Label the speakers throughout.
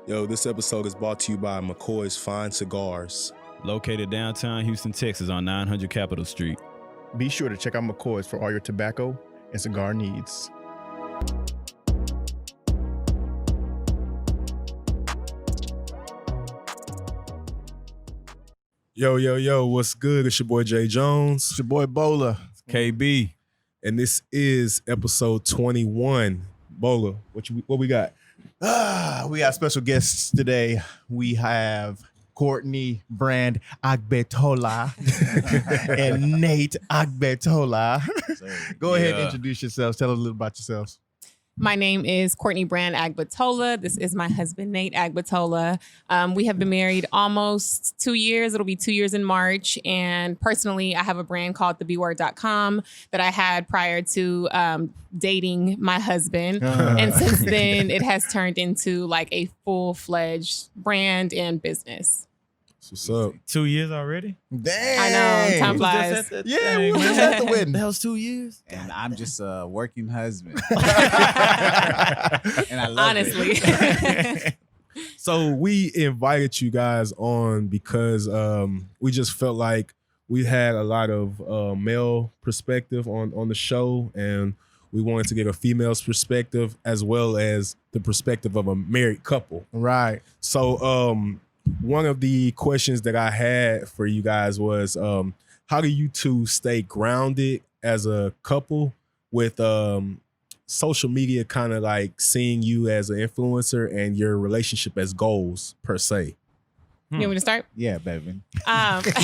Speaker 1: Yo, this episode is brought to you by McCoy's Fine Cigars.
Speaker 2: Located downtown Houston, Texas on 900 Capitol Street.
Speaker 3: Be sure to check out McCoy's for all your tobacco and cigar needs.
Speaker 1: Yo, what's good? It's your boy Jay Jones.
Speaker 3: It's your boy Bola.
Speaker 2: KB.
Speaker 1: And this is episode 21. Bola, what we got?
Speaker 3: We got special guests today. We have Courtney Brand Agbetola and Nate Agbetola. Go ahead and introduce yourselves. Tell us a little about yourselves.
Speaker 4: My name is Courtney Brand Agbetola. This is my husband, Nate Agbetola. We have been married almost 2 years. It'll be 2 years in March. And personally, I have a brand called thebword.com that I had prior to dating my husband. And since then, it has turned into like a full-fledged brand and business.
Speaker 1: What's up?
Speaker 2: 2 years already?
Speaker 3: Dang.
Speaker 4: I know, time flies.
Speaker 3: Yeah, we were just at the wedding.
Speaker 2: That was 2 years?
Speaker 5: And I'm just a working husband. And I love
Speaker 4: Honestly.
Speaker 5: it.
Speaker 1: So we invited you guys on because we just felt like we had a lot of male perspective on the show, and we wanted to get a female's perspective as well as the perspective of a married couple.
Speaker 3: Right.
Speaker 1: So one of the questions that I had for you guys was, how do you two stay grounded as a couple with social media kind of like seeing you as an influencer and your relationship as goals per se?
Speaker 4: You want me to start?
Speaker 5: Yeah, baby.
Speaker 2: Take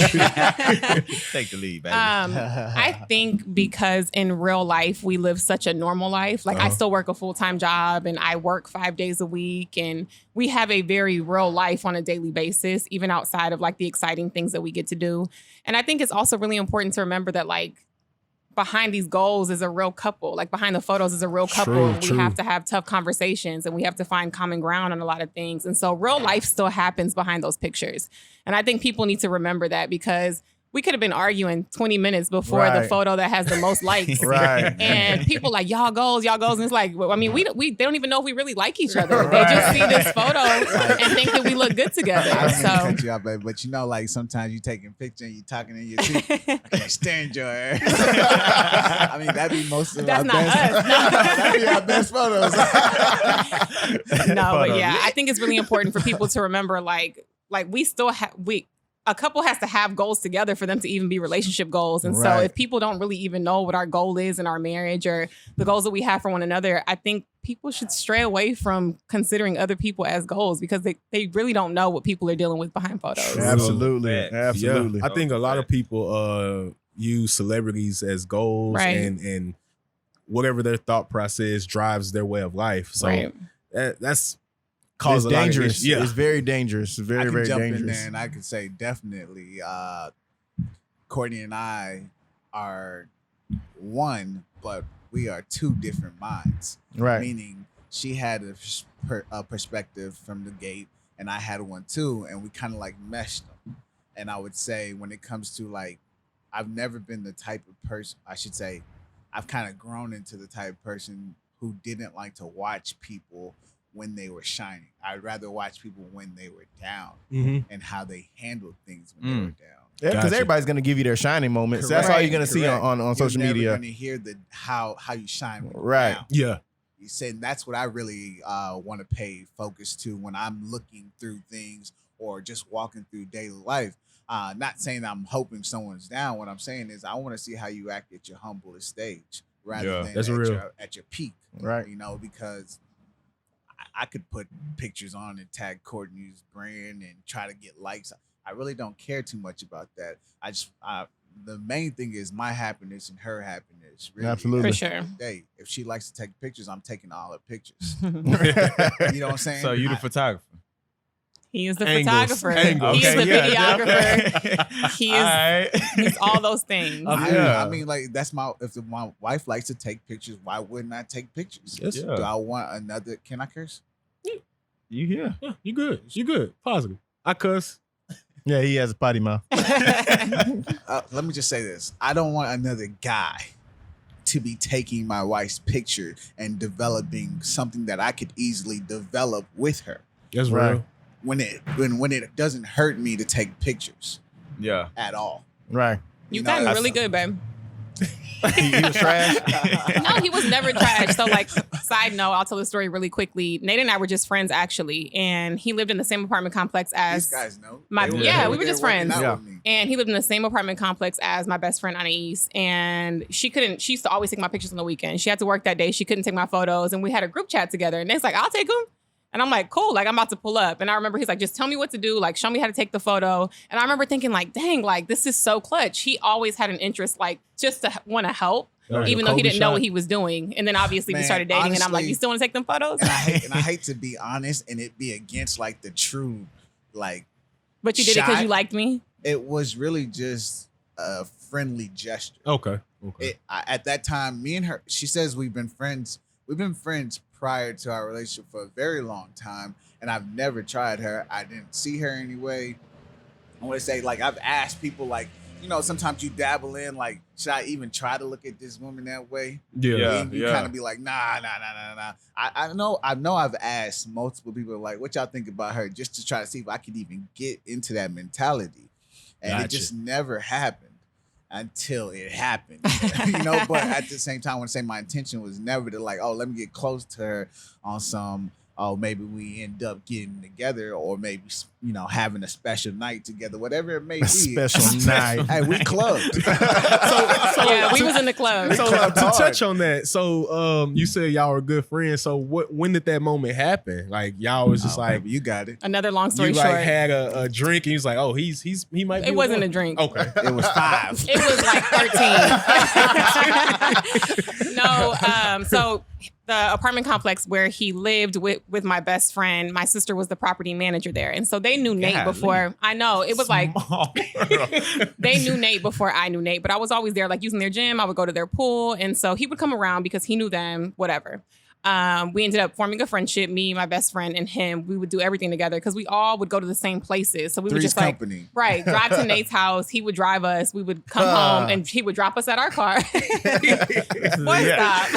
Speaker 2: the lead, baby.
Speaker 4: I think because in real life, we live such a normal life. Like I still work a full-time job and I work 5 days a week, and we have a very real life on a daily basis, even outside of like the exciting things that we get to do. And I think it's also really important to remember that like behind these goals is a real couple. Like behind the photos is a real couple.
Speaker 1: True.
Speaker 4: We have to have tough conversations and we have to find common ground on a lot of things. And so real life still happens behind those pictures. And I think people need to remember that, because we could have been arguing 20 minutes before the photo that has the most likes.
Speaker 3: Right.
Speaker 4: And people like, y'all goals. And it's like, I mean, they don't even know if we really like each other. They just see this photo and think that we look good together.
Speaker 5: I don't mean to
Speaker 4: So
Speaker 5: cut you out, baby, but you know, like sometimes you taking a picture and you talking in your seat. I can't stand your ass. I mean, that'd be most of
Speaker 4: That's
Speaker 5: our
Speaker 4: not
Speaker 5: best.
Speaker 4: us. No.
Speaker 5: That'd be our best photos.
Speaker 4: No, but yeah, I think it's really important for people to remember, like we still have, a couple has to have goals together for them to even be relationship goals. And so if people don't really even know what our goal is in our marriage or the goals that we have for one another, I think people should stray away from considering other people as goals, because they really don't know what people are dealing with behind photos.
Speaker 3: Absolutely. Absolutely.
Speaker 1: Yeah, I think a lot of people use celebrities as goals,
Speaker 4: Right.
Speaker 1: and whatever their thought process drives their way of life. So that's caused
Speaker 3: It's
Speaker 1: a lot of
Speaker 3: dangerous.
Speaker 1: issues. Yeah.
Speaker 3: It's very dangerous. It's
Speaker 5: I
Speaker 3: very,
Speaker 5: can
Speaker 3: very
Speaker 5: jump in
Speaker 3: dangerous.
Speaker 5: there and I could say definitely Courtney and I are one, but we are two different minds.
Speaker 3: Right.
Speaker 5: Meaning she had a perspective from the gate and I had one too, and we kind of like meshed them. And I would say when it comes to like, I've never been the type of person, I should say, I've kind of grown into the type of person who didn't like to watch people when they were shining. I'd rather watch people when they were down and how they handled things when they were down.
Speaker 3: Yeah, because
Speaker 1: Gotcha.
Speaker 3: everybody's going to give you their shining moments.
Speaker 5: Correct.
Speaker 3: That's all you're going to see
Speaker 5: Correct.
Speaker 3: on social
Speaker 5: You're never
Speaker 3: media.
Speaker 5: gonna hear how you shine when you're
Speaker 3: Right.
Speaker 5: down.
Speaker 1: Yeah.
Speaker 5: You said that's what I really want to pay focus to when I'm looking through things or just walking through daily life. Not saying I'm hoping someone's down. What I'm saying is I want to see how you act at your humblest stage rather than
Speaker 1: that's
Speaker 5: at
Speaker 1: real.
Speaker 5: at your peak.
Speaker 3: Right.
Speaker 5: You know, because I could put pictures on and tag Courtney's brand and try to get likes. I really don't care too much about that. The main thing is my happiness and her happiness. Really.
Speaker 3: Absolutely.
Speaker 4: For sure.
Speaker 5: Hey, if she likes to take pictures, I'm taking all her pictures. You know what I'm saying?
Speaker 2: So you the photographer?
Speaker 4: He is the
Speaker 1: Angles.
Speaker 4: photographer.
Speaker 1: Angles.
Speaker 4: He is the
Speaker 2: Okay, yeah,
Speaker 4: videographer. He is
Speaker 2: All right.
Speaker 4: he's all those things.
Speaker 5: I mean, like that's if my wife likes to take pictures, why wouldn't I take pictures?
Speaker 1: Yes.
Speaker 2: Yeah.
Speaker 5: Do I want another? Can I curse?
Speaker 2: You here?
Speaker 1: Yeah, you good. You good. Positive. I cuss.
Speaker 3: Yeah, he has a potty mouth.
Speaker 5: Let me just say this: I don't want another guy to be taking my wife's picture and developing something that I could easily develop with her.
Speaker 1: That's
Speaker 3: Right.
Speaker 1: real.
Speaker 5: when it doesn't hurt me to take pictures
Speaker 2: Yeah.
Speaker 5: at all.
Speaker 3: Right.
Speaker 4: You
Speaker 5: know,
Speaker 4: gotten
Speaker 5: that's-
Speaker 4: really good, babe.
Speaker 3: He was trash.
Speaker 4: No, he was never trash. So, like, side note, I'll tell the story really quickly. Nate and I were just friends, actually, and he lived in the same apartment complex
Speaker 5: These
Speaker 4: as
Speaker 5: guys know.
Speaker 4: my-
Speaker 5: They
Speaker 4: yeah,
Speaker 5: they
Speaker 4: we were
Speaker 5: there
Speaker 4: just
Speaker 5: working
Speaker 4: friends.
Speaker 5: out with me.
Speaker 4: and he lived in the same apartment complex as my best friend Anais. And she used to always take my pictures on the weekend. She had to work that day. She couldn't take my photos. And we had a group chat together. And Nate's like, I'll take them. And I'm like, cool, like I'm about to pull up. And I remember he's like, just tell me what to do, like show me how to take the photo. And I remember thinking like, dang, like this is so clutch. He always had an interest, like just to want to help,
Speaker 1: Like
Speaker 4: even
Speaker 1: a
Speaker 4: though he
Speaker 1: Kobe
Speaker 4: didn't know
Speaker 1: shot.
Speaker 4: what he was doing. And then obviously we
Speaker 5: Man,
Speaker 4: started dating and I'm like,
Speaker 5: honestly-
Speaker 4: you still want to take them photos?
Speaker 5: And I hate to be honest and it be against like the true, like
Speaker 4: But you did it because
Speaker 5: Shy.
Speaker 4: you liked me?
Speaker 5: it was really just a friendly gesture.
Speaker 1: Okay. Okay.
Speaker 5: At that time, me and her, she says we've been friends. We've been friends prior to our relationship for a very long time, and I've never tried her. I didn't see her anyway. I want to say, like, I've asked people, like, you know, sometimes you dabble in, like, should I even try to look at this woman that way?
Speaker 1: yeah.
Speaker 5: And you kind of be like, nah. I know I've asked multiple people, like, what y'all think about her, just to try to see if I could even get into that mentality, and it
Speaker 1: Gotcha.
Speaker 5: just never happened. Until it happened, you know. But at the same time, I want to say my intention was never to like, oh, let me get close to her on some. Oh, maybe we end up getting together, or maybe you know having a special night together, whatever it may be.
Speaker 3: A special night.
Speaker 5: Hey, we clubbed.
Speaker 4: Yeah, we was in the club.
Speaker 1: So
Speaker 3: Clap
Speaker 1: to
Speaker 3: hard.
Speaker 1: touch on that, so you said y'all were good friends. So when did that moment happen? Like y'all was just
Speaker 5: Oh,
Speaker 1: like
Speaker 5: baby, you got it.
Speaker 4: Another long
Speaker 1: you
Speaker 4: story
Speaker 1: like
Speaker 4: short.
Speaker 1: had a drink and he was like, oh, he might be
Speaker 4: It wasn't
Speaker 1: one.
Speaker 4: a drink.
Speaker 1: Okay.
Speaker 5: It was 5.
Speaker 4: It was like 13. No, so the apartment complex where he lived with my best friend, my sister was the property manager there. And so they knew Nate
Speaker 2: Golly.
Speaker 4: before. I know. It was like
Speaker 2: Small world.
Speaker 4: they knew Nate before I knew Nate, but I was always there like using their gym. I would go to their pool. And so he would come around because he knew them, whatever. We ended up forming a friendship, me, my best friend, and him. We would do everything together because we all would go to the same places. So we would
Speaker 5: Three's
Speaker 4: just like,
Speaker 5: company.
Speaker 4: right, drive to Nate's house. He would drive us. We would come home and he would drop us at our car. Boy, stop.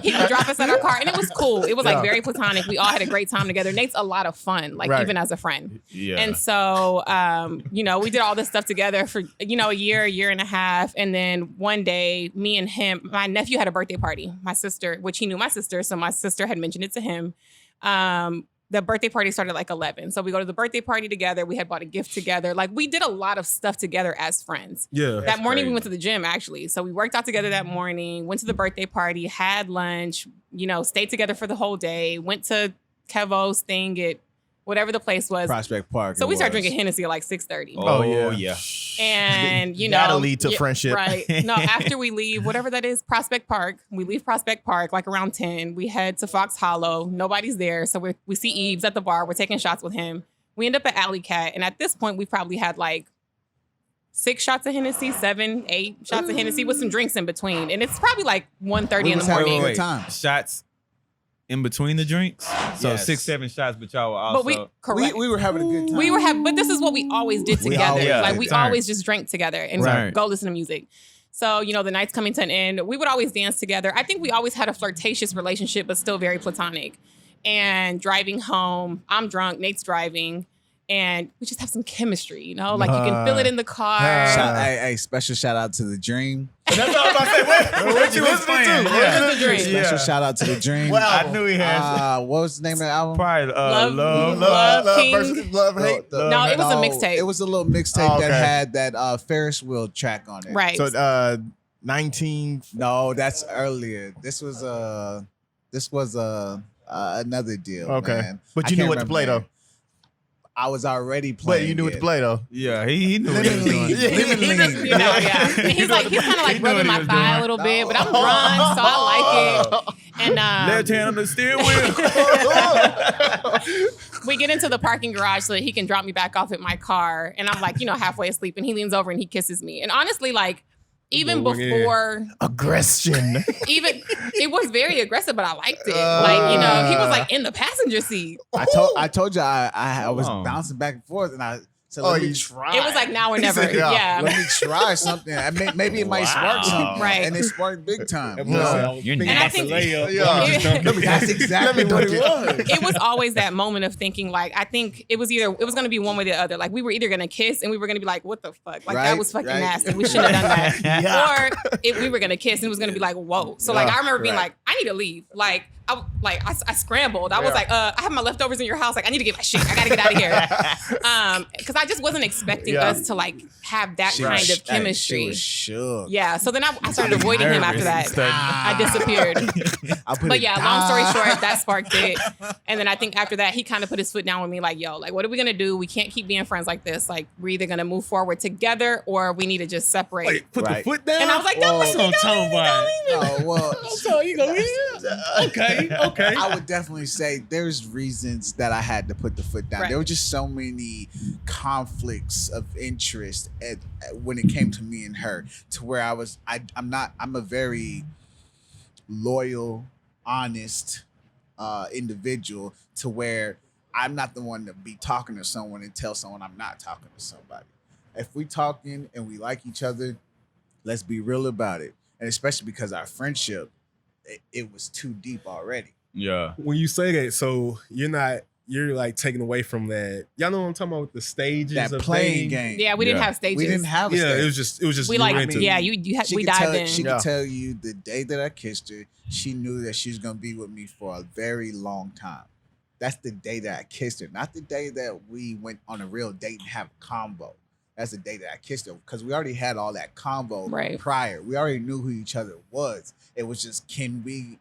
Speaker 4: He would drop us at our car and it was cool. It was like very platonic. We all had a great time together. Nate's a lot of fun, like
Speaker 3: Right.
Speaker 4: even as a friend.
Speaker 2: Yeah.
Speaker 4: And so, you know, we did all this stuff together for, you know, a year and a half. And then one day, me and him, my nephew had a birthday party. My sister, which he knew my sister. So my sister had mentioned it to him. The birthday party started like 11. So we go to the birthday party together. We had bought a gift together. Like we did a lot of stuff together as friends.
Speaker 1: Yeah.
Speaker 4: That morning we
Speaker 2: crazy.
Speaker 4: went to the gym actually. So we worked out together that morning, went to the birthday party, had lunch, you know, stayed together for the whole day, went to Kevo's thing at whatever the place was.
Speaker 5: Prospect Park.
Speaker 4: So
Speaker 5: it
Speaker 4: we started
Speaker 5: was.
Speaker 4: drinking Hennessy at like 6:30.
Speaker 2: Oh,
Speaker 3: yeah.
Speaker 2: yeah.
Speaker 4: And you know,
Speaker 3: That'll lead to
Speaker 4: yeah,
Speaker 3: friendship.
Speaker 4: right? No, after we leave, whatever that is, Prospect Park. We leave Prospect Park like around 10. We head to Fox Hollow. Nobody's there, so we see Eves at the bar. We're taking shots with him. We end up at Alley Cat, and at this point, we probably had like 6 shots of Hennessy, 7, 8 shots of Hennessy with some drinks in between, and it's probably like 1:30
Speaker 5: We
Speaker 4: in
Speaker 5: was
Speaker 4: the
Speaker 5: having
Speaker 4: morning.
Speaker 5: a good time.
Speaker 2: Shots in between the drinks. So
Speaker 5: Yes.
Speaker 2: 6, 7 shots, but y'all were also.
Speaker 4: But we correct.
Speaker 5: We were having a good time.
Speaker 4: We were having, but this is what we always did
Speaker 5: We
Speaker 4: together.
Speaker 5: always
Speaker 4: Like
Speaker 5: did.
Speaker 4: we
Speaker 2: Right.
Speaker 4: always just drank together and
Speaker 2: Right.
Speaker 4: go listen to music. So, you know, the night's coming to an end. We would always dance together. I think we always had a flirtatious relationship, but still very platonic. And driving home, I'm drunk, Nate's driving, and we just have some chemistry, you know? Like you can feel it in the car.
Speaker 5: Hey, special shout out to the Dream.
Speaker 2: That's all I'm about to say. What you listening to?
Speaker 4: What is the Dream?
Speaker 5: Special shout out to the Dream.
Speaker 2: I knew he had.
Speaker 5: What was the name of the album?
Speaker 2: Probably
Speaker 4: Love King.
Speaker 3: versus love, hate.
Speaker 4: No, it was a mixtape.
Speaker 5: It was a little mixtape
Speaker 3: Oh, okay.
Speaker 5: that had that Ferris wheel track on it.
Speaker 4: Right.
Speaker 3: So 19.
Speaker 5: No, that's earlier. This was another deal.
Speaker 3: Okay.
Speaker 5: man.
Speaker 3: But
Speaker 5: I
Speaker 3: you knew
Speaker 5: can't
Speaker 3: what to play,
Speaker 5: remember
Speaker 3: though.
Speaker 5: I was already playing.
Speaker 3: But you knew what
Speaker 5: it.
Speaker 3: to play, though.
Speaker 2: Yeah, he knew what he was doing.
Speaker 5: Literally.
Speaker 4: You know, yeah. And he's like, he's kind of like
Speaker 2: He knew
Speaker 4: rubbing
Speaker 2: what he
Speaker 4: my
Speaker 2: was
Speaker 4: thigh
Speaker 2: doing.
Speaker 4: a little bit, but I'm drunk, so I like it. And
Speaker 2: Left hand on the steering wheel.
Speaker 4: we get into the parking garage so that he can drop me back off at my car. And I'm like, you know, halfway asleep. And he leans over and he kisses me. And honestly, like, even
Speaker 1: Going in.
Speaker 4: before,
Speaker 3: Aggression.
Speaker 4: even, it was very aggressive, but I liked it. Like, you know, he was like in the passenger seat.
Speaker 5: I told you I was
Speaker 2: Oh.
Speaker 5: bouncing back and forth, and So let me
Speaker 3: you
Speaker 5: try.
Speaker 4: It was like now or
Speaker 3: He
Speaker 4: never.
Speaker 3: said, yeah.
Speaker 4: Yeah.
Speaker 5: Let me try something. Maybe it might spark something.
Speaker 4: Right.
Speaker 5: And it sparked big time.
Speaker 1: That
Speaker 5: you
Speaker 1: boy
Speaker 5: know?
Speaker 1: said, I was
Speaker 2: You're
Speaker 1: thinking
Speaker 4: And I
Speaker 1: about the
Speaker 4: think-
Speaker 1: layup.
Speaker 3: Yeah.
Speaker 1: I'm just gonna-
Speaker 5: That's exactly what it was.
Speaker 4: It was always that moment of thinking like I think it was going to be one way or the other. Like we were either going to kiss and we were going to be like, what the fuck? Like that
Speaker 5: Right,
Speaker 4: was fucking
Speaker 5: right.
Speaker 4: nasty. We shouldn't have done that.
Speaker 3: Yeah.
Speaker 4: Or if we were going to kiss and it was going to be like, whoa. So like
Speaker 3: Yeah,
Speaker 4: I remember being
Speaker 5: right.
Speaker 4: like, I need to leave. I scrambled. I was like, I have my leftovers in your house. Like I need to get my shit. I got to get out of here. Because I just wasn't expecting
Speaker 3: Yeah.
Speaker 4: us to like have that
Speaker 5: She
Speaker 4: kind
Speaker 5: was-
Speaker 4: of
Speaker 5: hey,
Speaker 4: chemistry.
Speaker 5: She was shook.
Speaker 4: Yeah. So then I started avoiding him after that. I disappeared.
Speaker 5: I put
Speaker 4: But
Speaker 5: it
Speaker 4: yeah, long story
Speaker 5: down.
Speaker 4: short, that sparked it. And then I think after that, he kind of put his foot down with me, like, yo, like, what are we gonna do? We can't keep being friends like this. Like, we're either gonna move forward together or we need to just separate.
Speaker 1: Wait, put the
Speaker 5: Right.
Speaker 1: foot down.
Speaker 4: And I was like, no,
Speaker 5: Whoa.
Speaker 4: what you
Speaker 1: Tone Bar.
Speaker 5: Oh, well,
Speaker 1: So you go, yeah. Okay.
Speaker 5: I would definitely say there's reasons that I had to put the foot down.
Speaker 4: Right.
Speaker 5: There were just so many conflicts of interest when it came to me and her, to where I'm a very loyal, honest individual, to where I'm not the one to be talking to someone and tell someone I'm not talking to somebody. If we talking and we like each other, let's be real about it. And especially because our friendship, it was too deep already.
Speaker 2: Yeah.
Speaker 1: When you say that, so you're like taking away from that. Y'all know what I'm talking about with the stages
Speaker 5: That
Speaker 1: of
Speaker 5: playing
Speaker 1: dating?
Speaker 5: game.
Speaker 4: Yeah, we didn't
Speaker 2: Yeah.
Speaker 4: have stages.
Speaker 5: We didn't have a
Speaker 1: Yeah,
Speaker 5: stage.
Speaker 1: it was just
Speaker 4: We
Speaker 1: you
Speaker 4: like,
Speaker 1: were into
Speaker 4: yeah,
Speaker 1: it.
Speaker 4: we dived in.
Speaker 5: She
Speaker 3: Yeah.
Speaker 5: could tell you the day that I kissed her, she knew that she was gonna be with me for a very long time. That's the day that I kissed her, not the day that we went on a real date and have a combo. That's the day that I kissed her, because we already had all that combo
Speaker 4: Right.
Speaker 5: prior. We already knew who each other was. It was just, can we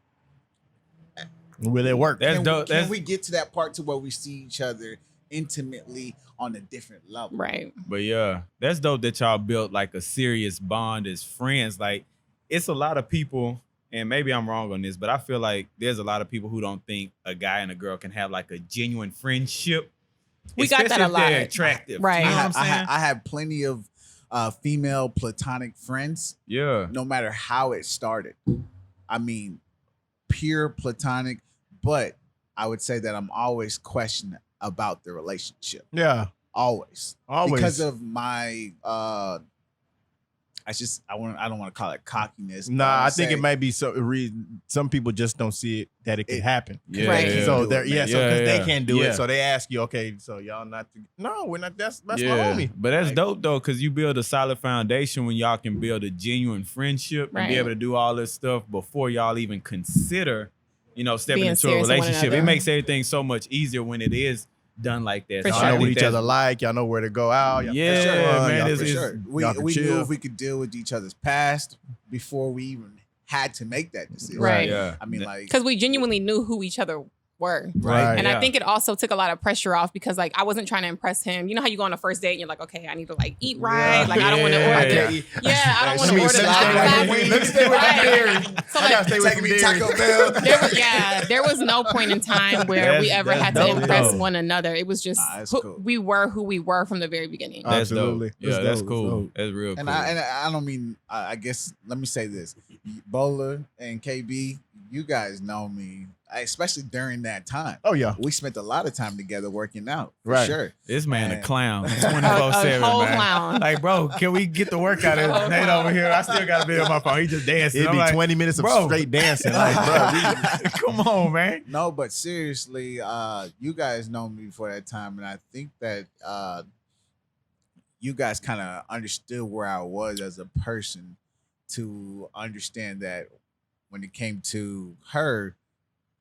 Speaker 3: Will it work?
Speaker 2: That's
Speaker 5: can,
Speaker 2: dope.
Speaker 5: can
Speaker 2: That's,
Speaker 5: we get to that part to where we see each other intimately on a different level?
Speaker 4: Right.
Speaker 2: but yeah, that's dope that y'all built like a serious bond as friends. Like, it's a lot of people, and maybe I'm wrong on this, but I feel like there's a lot of people who don't think a guy and a girl can have like a genuine friendship.
Speaker 4: We got that
Speaker 2: especially
Speaker 4: a
Speaker 2: if they're
Speaker 4: lot.
Speaker 2: attractive.
Speaker 4: Right.
Speaker 2: You know what I'm
Speaker 5: I
Speaker 2: saying?
Speaker 5: have plenty of female platonic friends,
Speaker 2: Yeah.
Speaker 5: no matter how it started. I mean, pure platonic, but I would say that I'm always questioning about the relationship.
Speaker 3: Yeah.
Speaker 5: Always.
Speaker 3: Always.
Speaker 5: Because of my I don't want to call it cockiness. but
Speaker 3: Nah,
Speaker 5: I
Speaker 3: I
Speaker 5: would
Speaker 3: think it
Speaker 5: say-
Speaker 3: might be some people just don't see it that it can happen.
Speaker 2: Yeah,
Speaker 4: Right.
Speaker 2: yeah.
Speaker 3: So
Speaker 5: do
Speaker 3: they're
Speaker 5: it, man.
Speaker 3: so because they can't do
Speaker 2: Yeah.
Speaker 3: it, so they ask you, okay, so y'all not? No, we're not. That's my
Speaker 2: yeah.
Speaker 3: homie.
Speaker 2: But that's
Speaker 5: Like-
Speaker 2: dope though, because you build a solid foundation when y'all can build a genuine friendship and
Speaker 4: Right.
Speaker 2: be able to do all this stuff before y'all even consider, stepping
Speaker 4: Being
Speaker 2: into a
Speaker 4: serious with one
Speaker 2: relationship. It
Speaker 4: another.
Speaker 2: makes everything so much easier when it is done like that.
Speaker 4: For
Speaker 2: So I
Speaker 4: sure.
Speaker 3: Y'all know
Speaker 2: think
Speaker 3: what each
Speaker 2: that's-
Speaker 3: other like. Y'all know where to go out. Y'all
Speaker 2: Yeah,
Speaker 3: for sure,
Speaker 2: man,
Speaker 3: y'all
Speaker 2: it's-
Speaker 5: For
Speaker 3: for
Speaker 5: sure. We
Speaker 3: y'all can
Speaker 5: knew
Speaker 3: chill.
Speaker 5: if we could deal with each other's past before we even had to make that decision.
Speaker 4: Right.
Speaker 2: Yeah.
Speaker 5: I mean, like,
Speaker 4: Because we genuinely knew who each other were.
Speaker 3: Right.
Speaker 4: And
Speaker 2: Yeah.
Speaker 4: I think it also took a lot of pressure off because like I wasn't trying to impress him. You know how you go on a first date and you're like, okay, I need to like eat right.
Speaker 3: Yeah.
Speaker 4: Like I don't want to
Speaker 2: Yeah.
Speaker 4: order.
Speaker 2: Yeah.
Speaker 4: Yeah, I don't want
Speaker 3: Let
Speaker 4: to
Speaker 3: me
Speaker 4: order
Speaker 3: stay
Speaker 4: the
Speaker 3: with
Speaker 4: outside.
Speaker 3: let me stay with
Speaker 4: Right.
Speaker 3: dairy.
Speaker 4: So
Speaker 3: I
Speaker 4: like,
Speaker 3: gotta stay with
Speaker 5: taking
Speaker 3: some
Speaker 5: me
Speaker 3: dairy.
Speaker 5: Taco Bell.
Speaker 4: there was no point in time where we
Speaker 2: That's-
Speaker 4: ever
Speaker 2: that's
Speaker 4: had to
Speaker 2: dope,
Speaker 4: impress
Speaker 2: though.
Speaker 4: one another. It was just
Speaker 5: Nah, that's
Speaker 4: who,
Speaker 5: cool.
Speaker 4: we were who we were from the very beginning.
Speaker 2: That's
Speaker 3: Absolutely.
Speaker 2: dope. Yeah, that's
Speaker 1: dope.
Speaker 2: cool.
Speaker 1: That's
Speaker 2: That's real
Speaker 5: And
Speaker 2: cool.
Speaker 5: I don't mean, I guess, let me say this. Bola and KB, you guys know me, especially during that time.
Speaker 3: Oh yeah.
Speaker 5: We spent a lot of time together working out, for
Speaker 3: Right.
Speaker 5: sure.
Speaker 2: This man a
Speaker 5: Man.
Speaker 2: clown,
Speaker 4: A
Speaker 2: 24/7,
Speaker 4: whole
Speaker 2: man.
Speaker 4: clown.
Speaker 2: Like, bro, can we get the workout?
Speaker 4: A whole
Speaker 2: Nate
Speaker 4: clown.
Speaker 2: over here, I still got to be on my phone. He just dancing.
Speaker 3: It'd
Speaker 2: I'm
Speaker 3: be
Speaker 2: like,
Speaker 3: 20 minutes of
Speaker 2: bro.
Speaker 3: straight dancing. Like, bro,
Speaker 2: come on, man.
Speaker 5: No, but seriously, you guys know me for that time, and I think that you guys kind of understood where I was as a person to understand that when it came to her,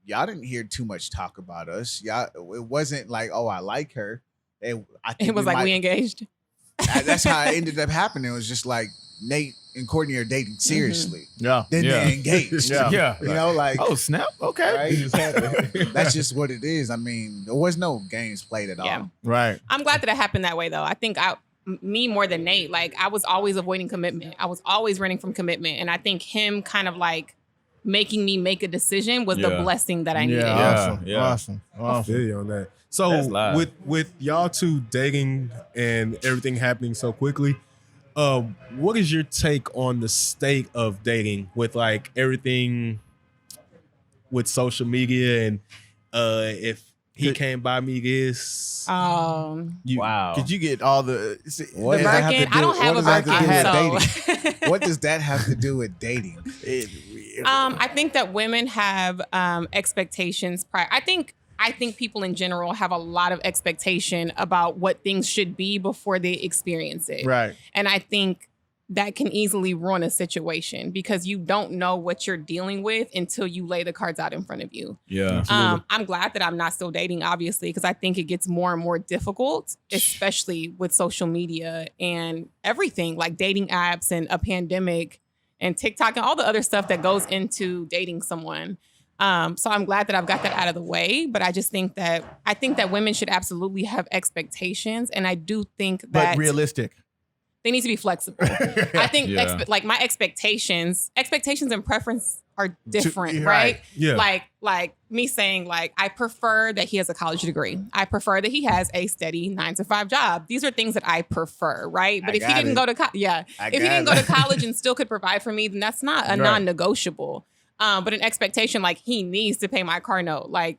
Speaker 5: y'all didn't hear too much talk about us. Y'all, it wasn't like, oh, I like her. I think
Speaker 4: It was like we engaged.
Speaker 5: that's how it ended up happening. It was just like Nate and Courtney are dating seriously.
Speaker 3: yeah.
Speaker 5: Then
Speaker 2: Yeah.
Speaker 5: they engaged.
Speaker 3: Yeah.
Speaker 2: Yeah.
Speaker 5: You know, like,
Speaker 2: Oh, snap. Okay.
Speaker 5: right? That's just what it is. I mean, there was no games played at
Speaker 4: Yeah.
Speaker 5: all.
Speaker 3: Right.
Speaker 4: I'm glad that it happened that way though. I think me more than Nate, like I was always avoiding commitment. I was always running from commitment. And I think him kind of like making me make a decision was the
Speaker 2: Yeah.
Speaker 4: blessing that I needed.
Speaker 3: Yeah. Awesome.
Speaker 2: Yeah.
Speaker 3: Awesome.
Speaker 1: I
Speaker 3: Awesome.
Speaker 1: feel you on that.
Speaker 2: That's
Speaker 1: So
Speaker 2: live.
Speaker 1: with y'all two dating and everything happening so quickly, what is your take on the state of dating with like everything with social media and if he can't buy me this.
Speaker 2: Wow.
Speaker 3: Could you get all the?
Speaker 5: What
Speaker 4: The
Speaker 5: does that have to
Speaker 4: Birkin.
Speaker 5: do-
Speaker 4: I don't have a
Speaker 5: what does that have to do with
Speaker 4: Birkin,
Speaker 5: dating?
Speaker 4: so
Speaker 5: What does that have to do with dating?
Speaker 4: I think that women have expectations. I think people in general have a lot of expectation about what things should be before they experience it.
Speaker 3: Right.
Speaker 4: And I think that can easily ruin a situation because you don't know what you're dealing with until you lay the cards out in front of you.
Speaker 2: Yeah.
Speaker 4: I'm glad that I'm not still dating, obviously, because I think it gets more and more difficult, especially with social media and everything like dating apps and a pandemic and TikTok and all the other stuff that goes into dating someone. So I'm glad that I've got that out of the way, but I just think that women should absolutely have expectations, and I do think that
Speaker 3: But realistic.
Speaker 4: they need to be flexible. I think
Speaker 2: Yeah.
Speaker 4: like my expectations and preference are different,
Speaker 3: right.
Speaker 4: right?
Speaker 1: Yeah.
Speaker 4: Like me saying like I prefer that he has a college degree. I prefer that he has a steady 9-to-5 job. These are things that I prefer, right? But
Speaker 5: I
Speaker 4: if he
Speaker 5: got
Speaker 4: didn't
Speaker 5: it.
Speaker 4: go to if he didn't go to college and still could provide for me, then that's not a
Speaker 3: Right.
Speaker 4: non-negotiable. But an expectation like he needs to pay my car note, like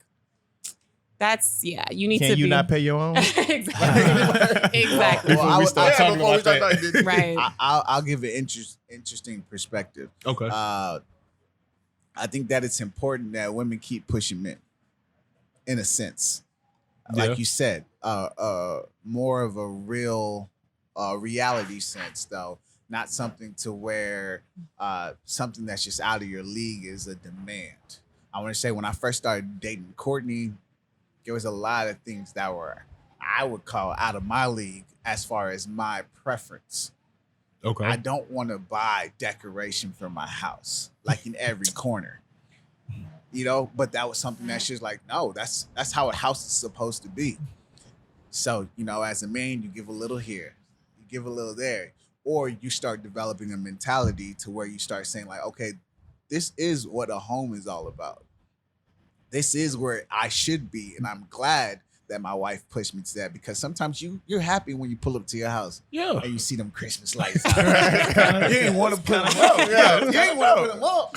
Speaker 4: that's you need
Speaker 3: Can
Speaker 4: to
Speaker 3: you
Speaker 4: be
Speaker 3: not pay your own?
Speaker 4: exactly. Exactly.
Speaker 5: Well, I would-
Speaker 1: talking about that.
Speaker 4: Right.
Speaker 5: I'll give an interesting perspective.
Speaker 1: Okay.
Speaker 5: I think that it's important that women keep pushing men, in a sense, like
Speaker 1: Yeah.
Speaker 5: you said, more of a real reality sense, though, not something to where something that's just out of your league is a demand. I want to say when I first started dating Courtney, there was a lot of things that were I would call out of my league as far as my preference.
Speaker 1: Okay.
Speaker 5: I don't want to buy decoration for my house, like in every corner, but that was something that she's like, no, that's how a house is supposed to be. So, as a man, you give a little here, you give a little there, or you start developing a mentality to where you start saying like, okay, this is what a home is all about. This is where I should be. And I'm glad that my wife pushed me to that, because sometimes you're happy when you pull up to your house
Speaker 1: Yeah.
Speaker 5: and you see them Christmas lights out. You ain't want to put them up. You ain't want to put them up.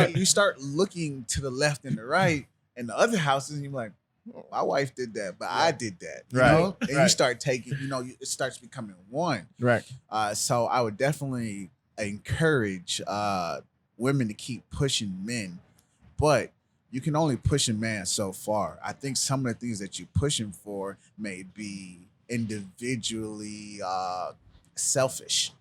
Speaker 5: But you start looking to the left and the right and the other houses, and you're like, oh, my wife did that, but I did that. You
Speaker 3: Right.
Speaker 5: know? And you
Speaker 3: Right.
Speaker 5: start taking, it starts becoming one.
Speaker 3: Right.
Speaker 5: So I would definitely encourage women to keep pushing men, but you can only push a man so far. I think some of the things that you push him for may be individually selfish,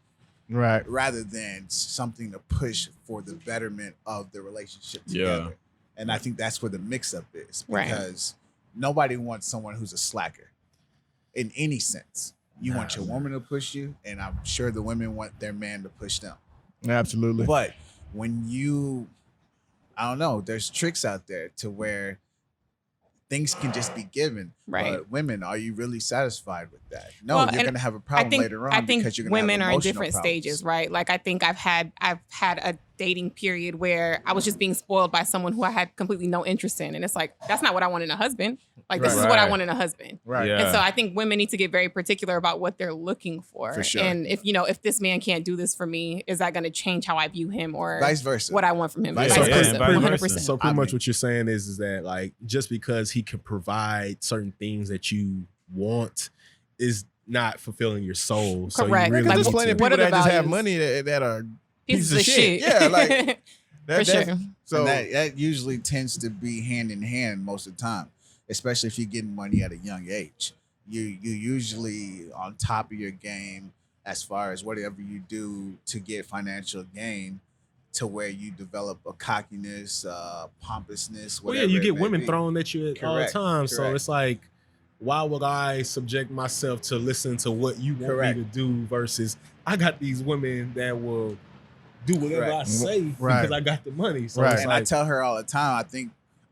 Speaker 3: Right.
Speaker 5: rather than something to push for the betterment of the relationship
Speaker 2: Yeah.
Speaker 5: together. And I think that's where the mix-up is,
Speaker 4: Right.
Speaker 5: because nobody wants someone who's a slacker in any sense. You want your woman to push you, and I'm sure the women want their man to push them.
Speaker 3: Absolutely.
Speaker 5: But when I don't know, there's tricks out there to where things can just be given.
Speaker 4: Right.
Speaker 5: But women, are you really satisfied with that? No,
Speaker 4: Well,
Speaker 5: you're
Speaker 4: and
Speaker 5: going to have a problem later on,
Speaker 4: I think
Speaker 5: because you're going to
Speaker 4: women
Speaker 5: have
Speaker 4: are in
Speaker 5: emotional
Speaker 4: different
Speaker 5: problems.
Speaker 4: stages, right? Like I think I've had a dating period where I was just being spoiled by someone who I had completely no interest in, and it's like that's not what I want in a husband. Like this is what I
Speaker 2: Right.
Speaker 4: want in a husband.
Speaker 3: Right.
Speaker 2: Yeah.
Speaker 4: And so I think women need to get very particular about what they're looking for.
Speaker 5: For sure.
Speaker 4: And if this man can't do this for me, is that going to change how I view him or
Speaker 5: Vice versa.
Speaker 4: what I want from him?
Speaker 5: Vice
Speaker 4: Vice
Speaker 5: versa.
Speaker 4: versa,
Speaker 2: Yeah, vice
Speaker 4: 100%.
Speaker 2: versa.
Speaker 1: So pretty
Speaker 5: I
Speaker 1: much
Speaker 5: mean-
Speaker 1: what you're saying is that like just because he can provide certain things that you want is not fulfilling your soul. So you
Speaker 4: Correct.
Speaker 1: really
Speaker 3: Because
Speaker 4: Like,
Speaker 3: there's
Speaker 1: need
Speaker 3: plenty of
Speaker 1: to-
Speaker 4: what
Speaker 3: people
Speaker 4: are the
Speaker 3: that just have
Speaker 4: values?
Speaker 3: money that are
Speaker 4: Pieces
Speaker 3: pieces of shit. Yeah, like
Speaker 4: for
Speaker 3: that's-
Speaker 4: sure.
Speaker 3: So
Speaker 5: And that usually tends to be hand in hand most of the time, especially if you're getting money at a young age. You usually on top of your game as far as whatever you do to get financial gain, to where you develop a cockiness, pompousness,
Speaker 1: Well,
Speaker 5: whatever.
Speaker 1: yeah, you
Speaker 5: it
Speaker 1: get
Speaker 5: may
Speaker 1: women
Speaker 5: be.
Speaker 1: thrown at you all the
Speaker 5: Correct,
Speaker 1: time. So
Speaker 5: correct.
Speaker 1: it's like, why would I subject myself to listen to what you want
Speaker 5: Correct.
Speaker 1: me to do versus I got these women that will do whatever I
Speaker 5: Correct.
Speaker 1: say
Speaker 3: Right.
Speaker 1: because I got the money. So
Speaker 3: Right.
Speaker 1: it's
Speaker 5: And I
Speaker 1: like,
Speaker 5: tell her all the time,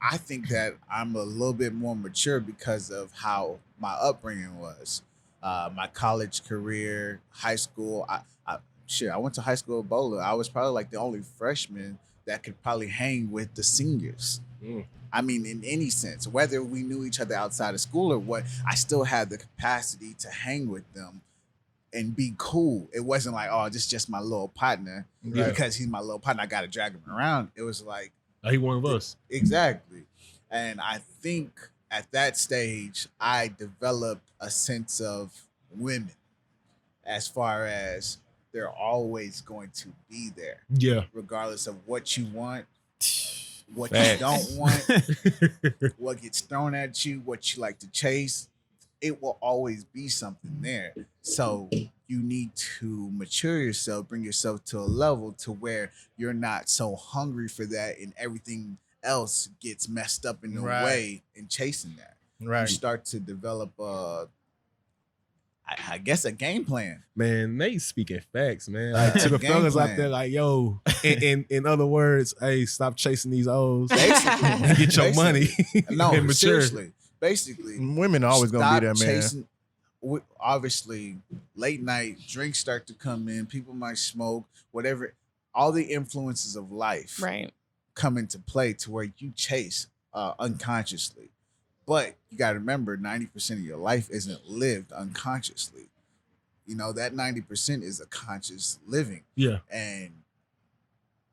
Speaker 5: I think that I'm a little bit more mature because of how my upbringing was. My college career, high school. I went to high school at Boulder. I was probably like the only freshman that could probably hang with the seniors.
Speaker 1: Mm.
Speaker 5: I mean, in any sense, whether we knew each other outside of school or what, I still had the capacity to hang with them and be cool. It wasn't like, oh, this is just my little partner.
Speaker 3: Right.
Speaker 5: Because he's my little partner, I got to drag him around. It was like,
Speaker 1: He one of us.
Speaker 5: Exactly. And I think at that stage, I developed a sense of women as far as they're always going to be there,
Speaker 1: Yeah.
Speaker 5: regardless of what you want, what you
Speaker 2: Facts.
Speaker 5: don't want, what gets thrown at you, what you like to chase. It will always be something there. So you need to mature yourself, bring yourself to a level to where you're not so hungry for that and everything else gets messed up in the
Speaker 3: Right.
Speaker 5: way in chasing that. You
Speaker 3: Right.
Speaker 5: start to develop I guess a game plan.
Speaker 1: Man, they speaking facts, man. Like to the
Speaker 5: Game
Speaker 1: fellas out
Speaker 5: plan.
Speaker 1: there, like, yo, in other words, hey, stop chasing these O's.
Speaker 5: Basically.
Speaker 1: Get your money.
Speaker 5: No,
Speaker 1: and mature.
Speaker 5: seriously. Basically.
Speaker 3: Women are always gonna
Speaker 5: Stop
Speaker 3: be there, man.
Speaker 5: chasing. Obviously, late night drinks start to come in. People might smoke, whatever. All the influences of life
Speaker 4: Right.
Speaker 5: come into play to where you chase unconsciously. But you got to remember, 90% of your life isn't lived unconsciously. You know, that 90% is a conscious living.
Speaker 1: Yeah.
Speaker 5: And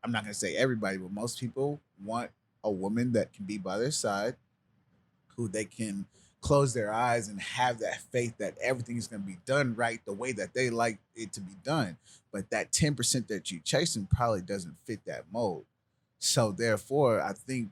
Speaker 5: I'm not going to say everybody, but most people want a woman that can be by their side, who they can close their eyes and have that faith that everything is going to be done right the way that they like it to be done. But that 10% that you're chasing probably doesn't fit that mold. So therefore, I think,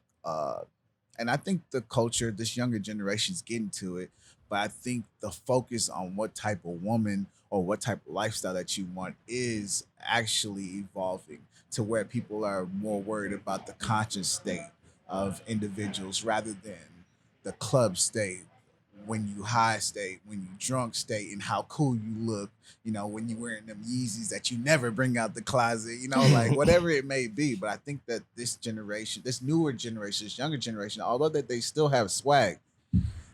Speaker 5: and I think the culture, this younger generation is getting to it, but I think the focus on what type of woman or what type of lifestyle that you want is actually evolving to where people are more worried about the conscious state of individuals rather than the club state, when you high state, when you drunk state, and how cool you look, you know, when you wearing them Yeezys that you never bring out the closet, you know, like whatever it may be. But I think that this generation, this newer generation, this younger generation, although that they still have swag,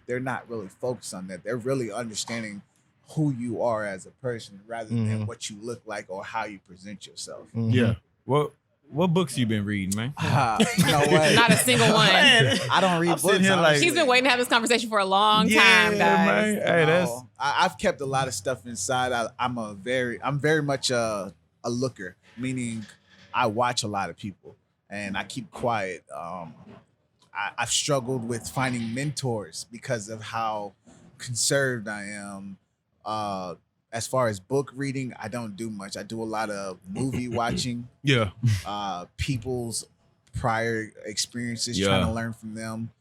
Speaker 5: they're not really focused on that. They're really understanding who you are as a person rather than what you look like or how you present yourself.
Speaker 1: Yeah.
Speaker 2: What books you been reading, man?
Speaker 5: You know what?
Speaker 4: Not a single one.
Speaker 5: I don't read
Speaker 2: I'm sitting
Speaker 5: books.
Speaker 2: here like-
Speaker 5: honestly.
Speaker 4: He's been waiting to have this conversation for a long
Speaker 2: Yeah,
Speaker 4: time, guys.
Speaker 2: man. Hey, that's
Speaker 5: No, I've kept a lot of stuff inside. I'm very much a looker, meaning I watch a lot of people and I keep quiet. I've struggled with finding mentors because of how conserved I am. As far as book reading, I don't do much. I do a lot of movie watching,
Speaker 1: Yeah.
Speaker 5: people's prior experiences,
Speaker 2: Yeah.
Speaker 5: trying to learn from them.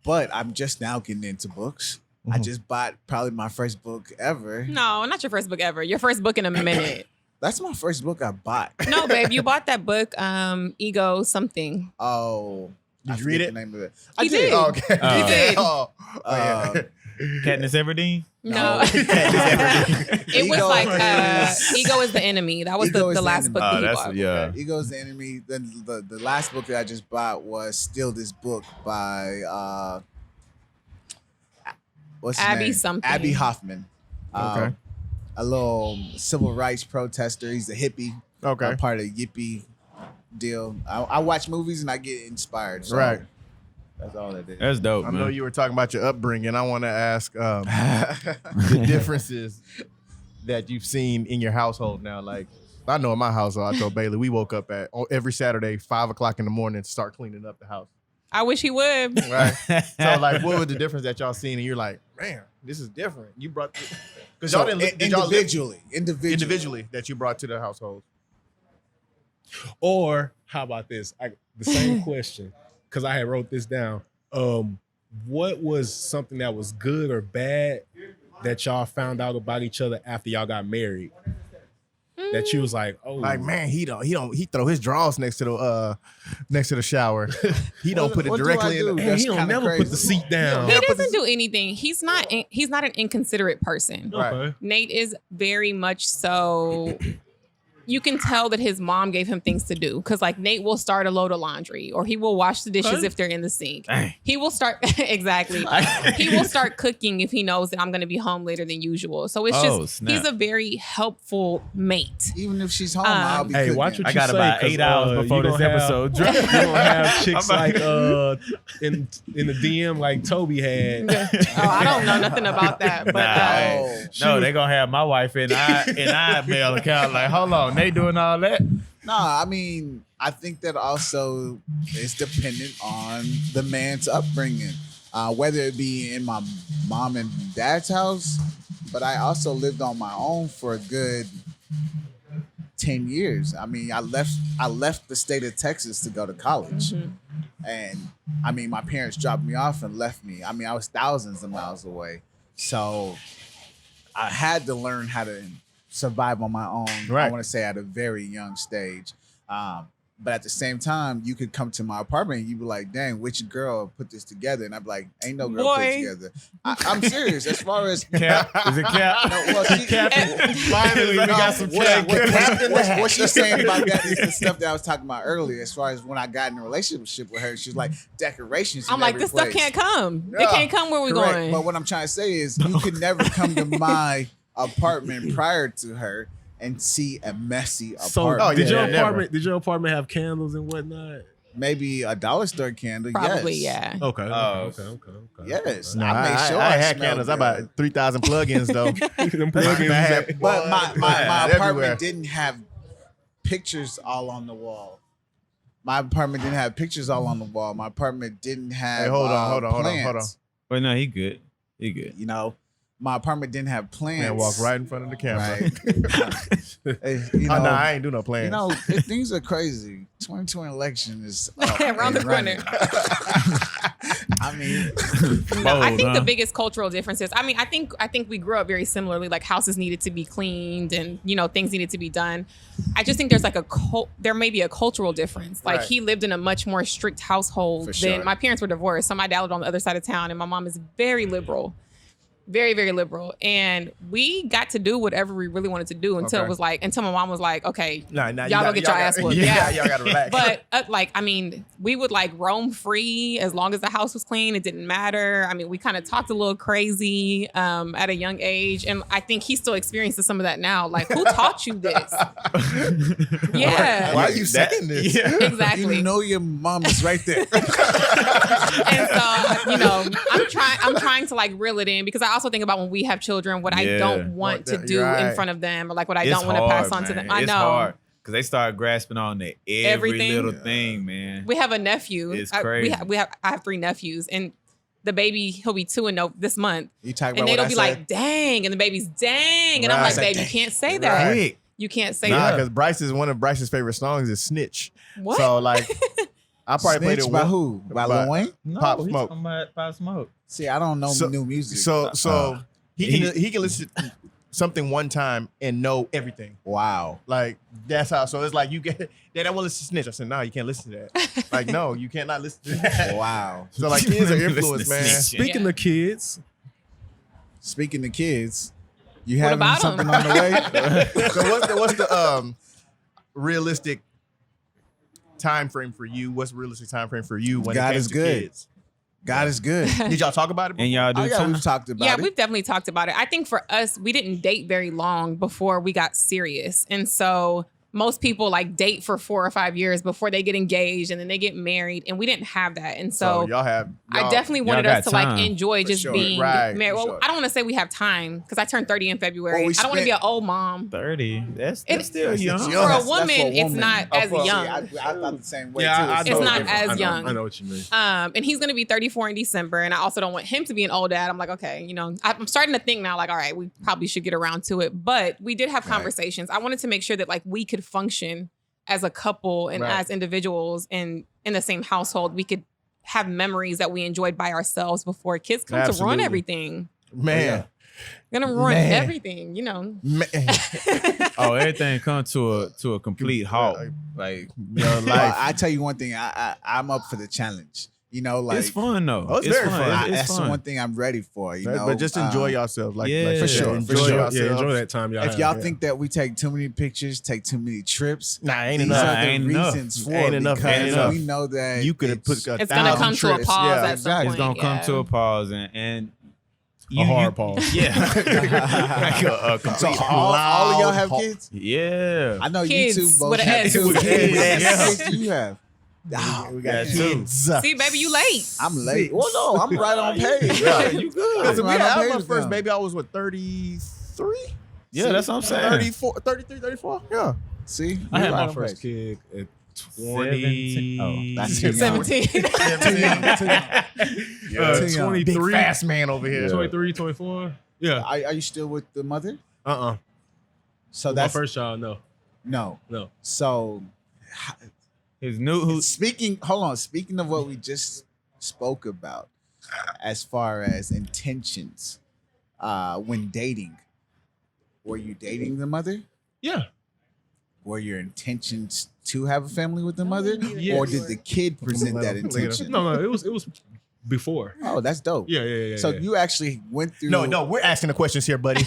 Speaker 5: But I'm just now getting into books. I just bought probably my first book ever.
Speaker 4: No, not your first book ever. Your first book in a minute.
Speaker 5: That's my first book I bought.
Speaker 4: No, babe, you bought that book, Ego something.
Speaker 5: Oh,
Speaker 3: Did
Speaker 5: I
Speaker 3: you
Speaker 5: forget
Speaker 3: read
Speaker 5: the
Speaker 3: it?
Speaker 5: name of it.
Speaker 4: He did.
Speaker 3: Oh, okay.
Speaker 2: He
Speaker 4: did.
Speaker 3: Oh, yeah.
Speaker 2: Katniss Everdeen.
Speaker 4: No.
Speaker 5: Ego
Speaker 4: It was like
Speaker 5: is-
Speaker 4: Ego is the enemy. That was
Speaker 5: Ego is
Speaker 4: the
Speaker 5: the
Speaker 4: last
Speaker 5: enemy.
Speaker 4: book
Speaker 2: Oh,
Speaker 4: that he
Speaker 2: that's
Speaker 4: bought.
Speaker 2: yeah.
Speaker 5: Ego's the Enemy. Then the last book that I just bought was still this book by what's his
Speaker 4: Abby
Speaker 5: name?
Speaker 4: something.
Speaker 5: Abby Hoffman.
Speaker 3: Okay.
Speaker 5: A little civil rights protester. He's a hippie.
Speaker 3: Okay.
Speaker 5: Part of the Yippie deal. I watch movies and I get inspired. So
Speaker 3: Right.
Speaker 5: That's all that is.
Speaker 2: That's dope,
Speaker 3: I
Speaker 2: man.
Speaker 3: know you were talking about your upbringing. I want to ask the differences that you've seen in your household now. Like, I know in my household, I told Bailey, we woke up at every Saturday, 5:00 in the morning to start cleaning up the house.
Speaker 4: I wish he would.
Speaker 3: Right. So, like, what was the difference that y'all seen? And you're like, man, this is different. You brought, because y'all
Speaker 5: So,
Speaker 3: didn't did y'all live
Speaker 5: individually.
Speaker 3: that you brought to the household.
Speaker 1: Or how about this? The same question, because I had wrote this down. What was something that was good or bad that y'all found out about each other after y'all got married? That you was like, oh,
Speaker 3: Like, man, he throw his drawers next to the shower. He don't put it
Speaker 5: What do
Speaker 3: directly
Speaker 5: I
Speaker 3: in.
Speaker 5: do?
Speaker 3: The,
Speaker 1: man,
Speaker 5: That's
Speaker 1: he don't
Speaker 5: kinda
Speaker 1: never put the
Speaker 5: crazy.
Speaker 1: seat down.
Speaker 4: He
Speaker 3: Yeah, but
Speaker 4: doesn't do anything. He's not an inconsiderate person.
Speaker 3: Right.
Speaker 1: Okay.
Speaker 4: Nate is very much so. You can tell that his mom gave him things to do because, like, Nate will start a load of laundry or he will wash the dishes
Speaker 1: Okay.
Speaker 4: if they're in the sink.
Speaker 2: Dang.
Speaker 4: He will start exactly. He will start cooking if he knows that I'm going to be home later than usual. So it's
Speaker 2: Oh,
Speaker 4: just
Speaker 2: snap.
Speaker 4: he's a very helpful mate.
Speaker 5: Even if she's home, I'll be
Speaker 1: Hey,
Speaker 5: cooking.
Speaker 1: watch what
Speaker 2: I
Speaker 1: you
Speaker 2: got
Speaker 1: say,
Speaker 2: about
Speaker 1: 'cause,
Speaker 2: 8 hours
Speaker 1: you
Speaker 2: before this
Speaker 1: gonna have-
Speaker 2: episode
Speaker 1: You
Speaker 2: drops.
Speaker 1: gonna have chicks
Speaker 2: I'm
Speaker 1: like
Speaker 2: about-
Speaker 1: in the DM like Toby had.
Speaker 4: Oh, I don't know nothing about that, but
Speaker 2: Nah,
Speaker 5: Oh.
Speaker 2: no, they gonna have my wife and I mail account. Like, hold on, they doing all that?
Speaker 5: No, I mean, I think that also is dependent on the man's upbringing, whether it be in my mom and dad's house, but I also lived on my own for a good 10 years. I mean, I left the state of Texas to go to college. And I mean, my parents dropped me off and left me. I mean, I was thousands of miles away. So I had to learn how to survive on my own.
Speaker 3: Right.
Speaker 5: I want to say at a very young stage. But at the same time, you could come to my apartment and you'd be like, dang, which girl put this together? And I'd be like, ain't no girl put it together. I'm serious. As far as
Speaker 2: Cap? Is it Cap?
Speaker 5: no, well, she,
Speaker 2: Finally, we got some Cap.
Speaker 5: what she's saying about that is the stuff that I was talking about earlier. As far as when I got in a relationship with her, she's like decorations.
Speaker 4: I'm
Speaker 5: in
Speaker 4: like,
Speaker 5: every
Speaker 4: this stuff
Speaker 5: place.
Speaker 4: can't come.
Speaker 5: Yeah,
Speaker 4: It can't come where we're
Speaker 5: correct.
Speaker 4: going.
Speaker 5: But what I'm trying to say is, you could never come to my apartment prior to her and see a messy
Speaker 1: So
Speaker 5: apartment.
Speaker 1: did your
Speaker 3: never.
Speaker 1: apartment? Did your apartment have candles and whatnot?
Speaker 5: Maybe a dollar store candle.
Speaker 4: Probably,
Speaker 5: yes.
Speaker 4: yeah.
Speaker 1: Okay.
Speaker 2: Oh.
Speaker 1: Okay.
Speaker 5: Yes.
Speaker 3: No,
Speaker 5: I made sure
Speaker 3: I had
Speaker 5: smelled
Speaker 3: candles. I
Speaker 5: good.
Speaker 3: bought 3,000 plugins though.
Speaker 1: Them plugins
Speaker 3: I
Speaker 1: is
Speaker 3: had-
Speaker 1: at-
Speaker 5: But my
Speaker 3: Everywhere.
Speaker 5: apartment didn't have pictures all on the wall. My apartment didn't have pictures all on the wall. My apartment didn't have
Speaker 3: Hey, hold on.
Speaker 5: plants.
Speaker 2: Wait, no, he good. He good.
Speaker 5: You know, my apartment didn't have plants.
Speaker 3: Man, walk right in front of the camera.
Speaker 5: Right. Hey, you know,
Speaker 3: Oh, no, I ain't do no plans.
Speaker 5: you know, things are crazy. 2020 election is up
Speaker 4: Around the
Speaker 5: and running. I mean,
Speaker 4: No, I
Speaker 2: Bold,
Speaker 4: think
Speaker 2: huh?
Speaker 4: the biggest cultural differences. I mean, I think we grew up very similarly. Like houses needed to be cleaned, and things needed to be done. I just think there's like there may be a cultural difference. Like
Speaker 3: Right.
Speaker 4: he lived in a much more strict household
Speaker 5: For
Speaker 4: than
Speaker 5: sure.
Speaker 4: my parents were divorced. So my dad lived on the other side of town, and my mom is very liberal. Very, very liberal. And we got to do whatever we really wanted to do until
Speaker 3: Okay.
Speaker 4: it was like, until my mom was like, okay,
Speaker 3: Nah,
Speaker 4: y'all go get your ass whooped.
Speaker 3: Yeah,
Speaker 4: Yeah.
Speaker 3: y'all gotta relax.
Speaker 4: but I mean, we would like roam free as long as the house was clean. It didn't matter. I mean, we kind of talked a little crazy at a young age. And I think he still experiences some of that now. Like, who taught you this? Yeah.
Speaker 3: Why are you saying this?
Speaker 2: Yeah.
Speaker 4: Exactly.
Speaker 5: you know your mom is right there.
Speaker 4: And so, I'm trying to like reel it in because I also think about when we have children, what I
Speaker 2: Yeah.
Speaker 4: don't want to
Speaker 3: What the-
Speaker 4: do
Speaker 3: you're right.
Speaker 4: in front of them, or like what I
Speaker 2: It's
Speaker 4: don't want to pass
Speaker 2: hard,
Speaker 4: on to them.
Speaker 2: man.
Speaker 4: I
Speaker 2: It's
Speaker 4: know.
Speaker 2: hard because they start grasping on to every
Speaker 4: Everything.
Speaker 2: little thing, man.
Speaker 4: We have a nephew.
Speaker 2: It's
Speaker 4: I
Speaker 2: crazy.
Speaker 4: have 3 nephews, and the baby, he'll be 2 this month.
Speaker 5: You talk about
Speaker 4: And
Speaker 5: what
Speaker 4: they'll
Speaker 5: I
Speaker 4: be
Speaker 5: said?
Speaker 4: like, dang. And the baby's dang. And I'm
Speaker 3: Right.
Speaker 4: like, babe, you can't say
Speaker 3: Right.
Speaker 4: that.
Speaker 2: Quick.
Speaker 4: You can't say
Speaker 3: Nah,
Speaker 4: that.
Speaker 3: because one of Bryce's favorite songs is Snitch.
Speaker 4: What?
Speaker 3: So like, I probably played
Speaker 5: Snitch
Speaker 3: it
Speaker 5: by
Speaker 3: one-
Speaker 5: who? By
Speaker 3: by-
Speaker 5: Lil Wayne?
Speaker 2: No,
Speaker 3: Pop
Speaker 2: he's
Speaker 3: Smoke.
Speaker 2: talking about Pop Smoke.
Speaker 5: See, I don't know
Speaker 3: So-
Speaker 5: new music.
Speaker 3: So he can listen to something one time and know everything.
Speaker 5: Wow.
Speaker 3: Like that's how. So it's like you get. Dad, I want to listen to Snitch. I said, no, you can't listen to that. Like, no, you cannot listen to that.
Speaker 5: Wow.
Speaker 3: So like, kids are
Speaker 2: Listen to
Speaker 3: influenced, man.
Speaker 2: Snitch.
Speaker 1: Speaking of kids,
Speaker 5: Speaking of kids, you
Speaker 4: What
Speaker 5: having
Speaker 4: about
Speaker 5: something
Speaker 4: 'em?
Speaker 5: on the way?
Speaker 3: So what's the realistic time frame for you? What's the realistic time frame for you when
Speaker 5: God
Speaker 3: it comes
Speaker 5: is
Speaker 3: to
Speaker 5: good.
Speaker 3: kids?
Speaker 5: God is good.
Speaker 3: Did y'all talk about it?
Speaker 2: And y'all do
Speaker 5: Oh, yeah,
Speaker 2: time?
Speaker 5: we've talked about
Speaker 4: Yeah,
Speaker 5: it.
Speaker 4: we've definitely talked about it. I think for us, we didn't date very long before we got serious. And so most people like date for 4 or 5 years before they get engaged and then they get married. And we didn't have that. And so
Speaker 3: y'all have.
Speaker 4: I
Speaker 3: y'all-
Speaker 4: definitely wanted
Speaker 2: got
Speaker 4: us to like
Speaker 2: time.
Speaker 4: enjoy just
Speaker 5: sure.
Speaker 4: being
Speaker 3: Right,
Speaker 4: married.
Speaker 3: for
Speaker 4: Well,
Speaker 3: sure.
Speaker 4: I don't want to say we have time because I turned 30 in February.
Speaker 5: Well, we
Speaker 4: I don't want to be
Speaker 5: spent-
Speaker 4: an old mom.
Speaker 2: 30. That's
Speaker 4: It-
Speaker 2: still young.
Speaker 5: That's
Speaker 4: For
Speaker 5: young.
Speaker 4: a
Speaker 5: That's
Speaker 4: woman,
Speaker 5: for a
Speaker 4: it's
Speaker 5: woman.
Speaker 4: not
Speaker 5: Oh,
Speaker 4: as
Speaker 5: for-
Speaker 4: young.
Speaker 5: I thought the same way
Speaker 1: yeah,
Speaker 5: too.
Speaker 1: I
Speaker 4: It's
Speaker 1: know
Speaker 4: not
Speaker 1: what-
Speaker 4: as
Speaker 1: I know-
Speaker 4: young.
Speaker 1: I know what you mean.
Speaker 4: And he's going to be 34 in December. And I also don't want him to be an old dad. I'm like, okay, I'm starting to think now, like, all right, we probably should get around to it. But we did have
Speaker 5: Right.
Speaker 4: conversations. I wanted to make sure that like we could function as a couple and
Speaker 3: Right.
Speaker 4: as individuals in the same household. We could have memories that we enjoyed by ourselves before kids come to ruin
Speaker 3: Absolutely.
Speaker 4: everything.
Speaker 3: Man.
Speaker 4: Gonna ruin
Speaker 3: Man.
Speaker 4: everything,
Speaker 3: Man.
Speaker 2: Oh, everything comes to a complete halt. Like
Speaker 3: Your
Speaker 5: Well,
Speaker 3: life.
Speaker 5: I tell you one thing. I'm up for the challenge. Like
Speaker 2: it's fun though.
Speaker 3: Oh, it's very fun.
Speaker 2: It's
Speaker 5: that's the
Speaker 2: fun.
Speaker 5: one thing I'm ready for.
Speaker 3: But just enjoy yourself. Like,
Speaker 2: Yeah.
Speaker 3: like
Speaker 2: For
Speaker 5: sure,
Speaker 3: enjoy
Speaker 5: for sure.
Speaker 3: yourself.
Speaker 1: Yeah, enjoy that time y'all
Speaker 5: If
Speaker 1: have.
Speaker 5: y'all
Speaker 1: Yeah.
Speaker 5: think that we take too many pictures, take too many trips,
Speaker 3: Nah, ain't
Speaker 5: these
Speaker 3: enough.
Speaker 5: are the
Speaker 2: Ain't enough.
Speaker 5: reasons for
Speaker 3: Ain't
Speaker 5: it
Speaker 3: enough.
Speaker 5: because
Speaker 2: Ain't enough.
Speaker 5: we know that
Speaker 3: You could have put a
Speaker 4: It's gonna
Speaker 3: 1,000
Speaker 4: come to a
Speaker 3: trips.
Speaker 4: pause
Speaker 3: Yeah.
Speaker 4: at some
Speaker 5: exactly.
Speaker 4: point.
Speaker 2: It's gonna come
Speaker 4: yeah.
Speaker 2: to a pause and
Speaker 1: A hard pause.
Speaker 2: Yeah. Like a
Speaker 5: So
Speaker 2: complete
Speaker 5: all of y'all have
Speaker 3: loud-
Speaker 5: kids?
Speaker 2: Yeah.
Speaker 5: I know
Speaker 4: Kids
Speaker 5: you two both
Speaker 4: with an
Speaker 5: have
Speaker 4: S.
Speaker 5: two
Speaker 3: With
Speaker 5: kids.
Speaker 3: an
Speaker 5: How many
Speaker 3: S.
Speaker 5: kids do you have?
Speaker 3: We
Speaker 2: got two.
Speaker 3: kids.
Speaker 4: See, baby, you late.
Speaker 5: I'm late. Well, no, I'm right on page.
Speaker 3: Yeah,
Speaker 2: you good.
Speaker 5: I'm
Speaker 3: So
Speaker 5: right
Speaker 3: yeah,
Speaker 5: on
Speaker 3: I was
Speaker 5: page
Speaker 3: my
Speaker 5: with
Speaker 3: first
Speaker 5: them.
Speaker 3: baby. I was what 33,
Speaker 2: Yeah, that's what I'm saying.
Speaker 3: 34, 33, 34. Yeah.
Speaker 5: See,
Speaker 1: I had
Speaker 5: You're
Speaker 1: my
Speaker 5: right on
Speaker 1: first
Speaker 5: pace.
Speaker 1: kid at 20.
Speaker 2: 17. Oh,
Speaker 5: that's too young.
Speaker 4: 17.
Speaker 5: Too young.
Speaker 3: 'Big
Speaker 1: 23,
Speaker 3: fast man over here.
Speaker 1: 23, 24. Yeah.
Speaker 5: Are you still with the mother? So
Speaker 1: My
Speaker 5: that's
Speaker 1: first child, no.
Speaker 5: no. So
Speaker 2: His new who
Speaker 5: speaking of what we just spoke about, as far as intentions, when dating, were you dating the mother?
Speaker 1: Yeah.
Speaker 5: Were your intentions to have a family with the mother,
Speaker 1: Yes.
Speaker 5: or did the kid present that intention?
Speaker 1: No, it was before.
Speaker 5: Oh, that's dope.
Speaker 1: Yeah.
Speaker 5: So
Speaker 1: yeah.
Speaker 5: you actually went through.
Speaker 3: No, we're asking the questions here, buddy.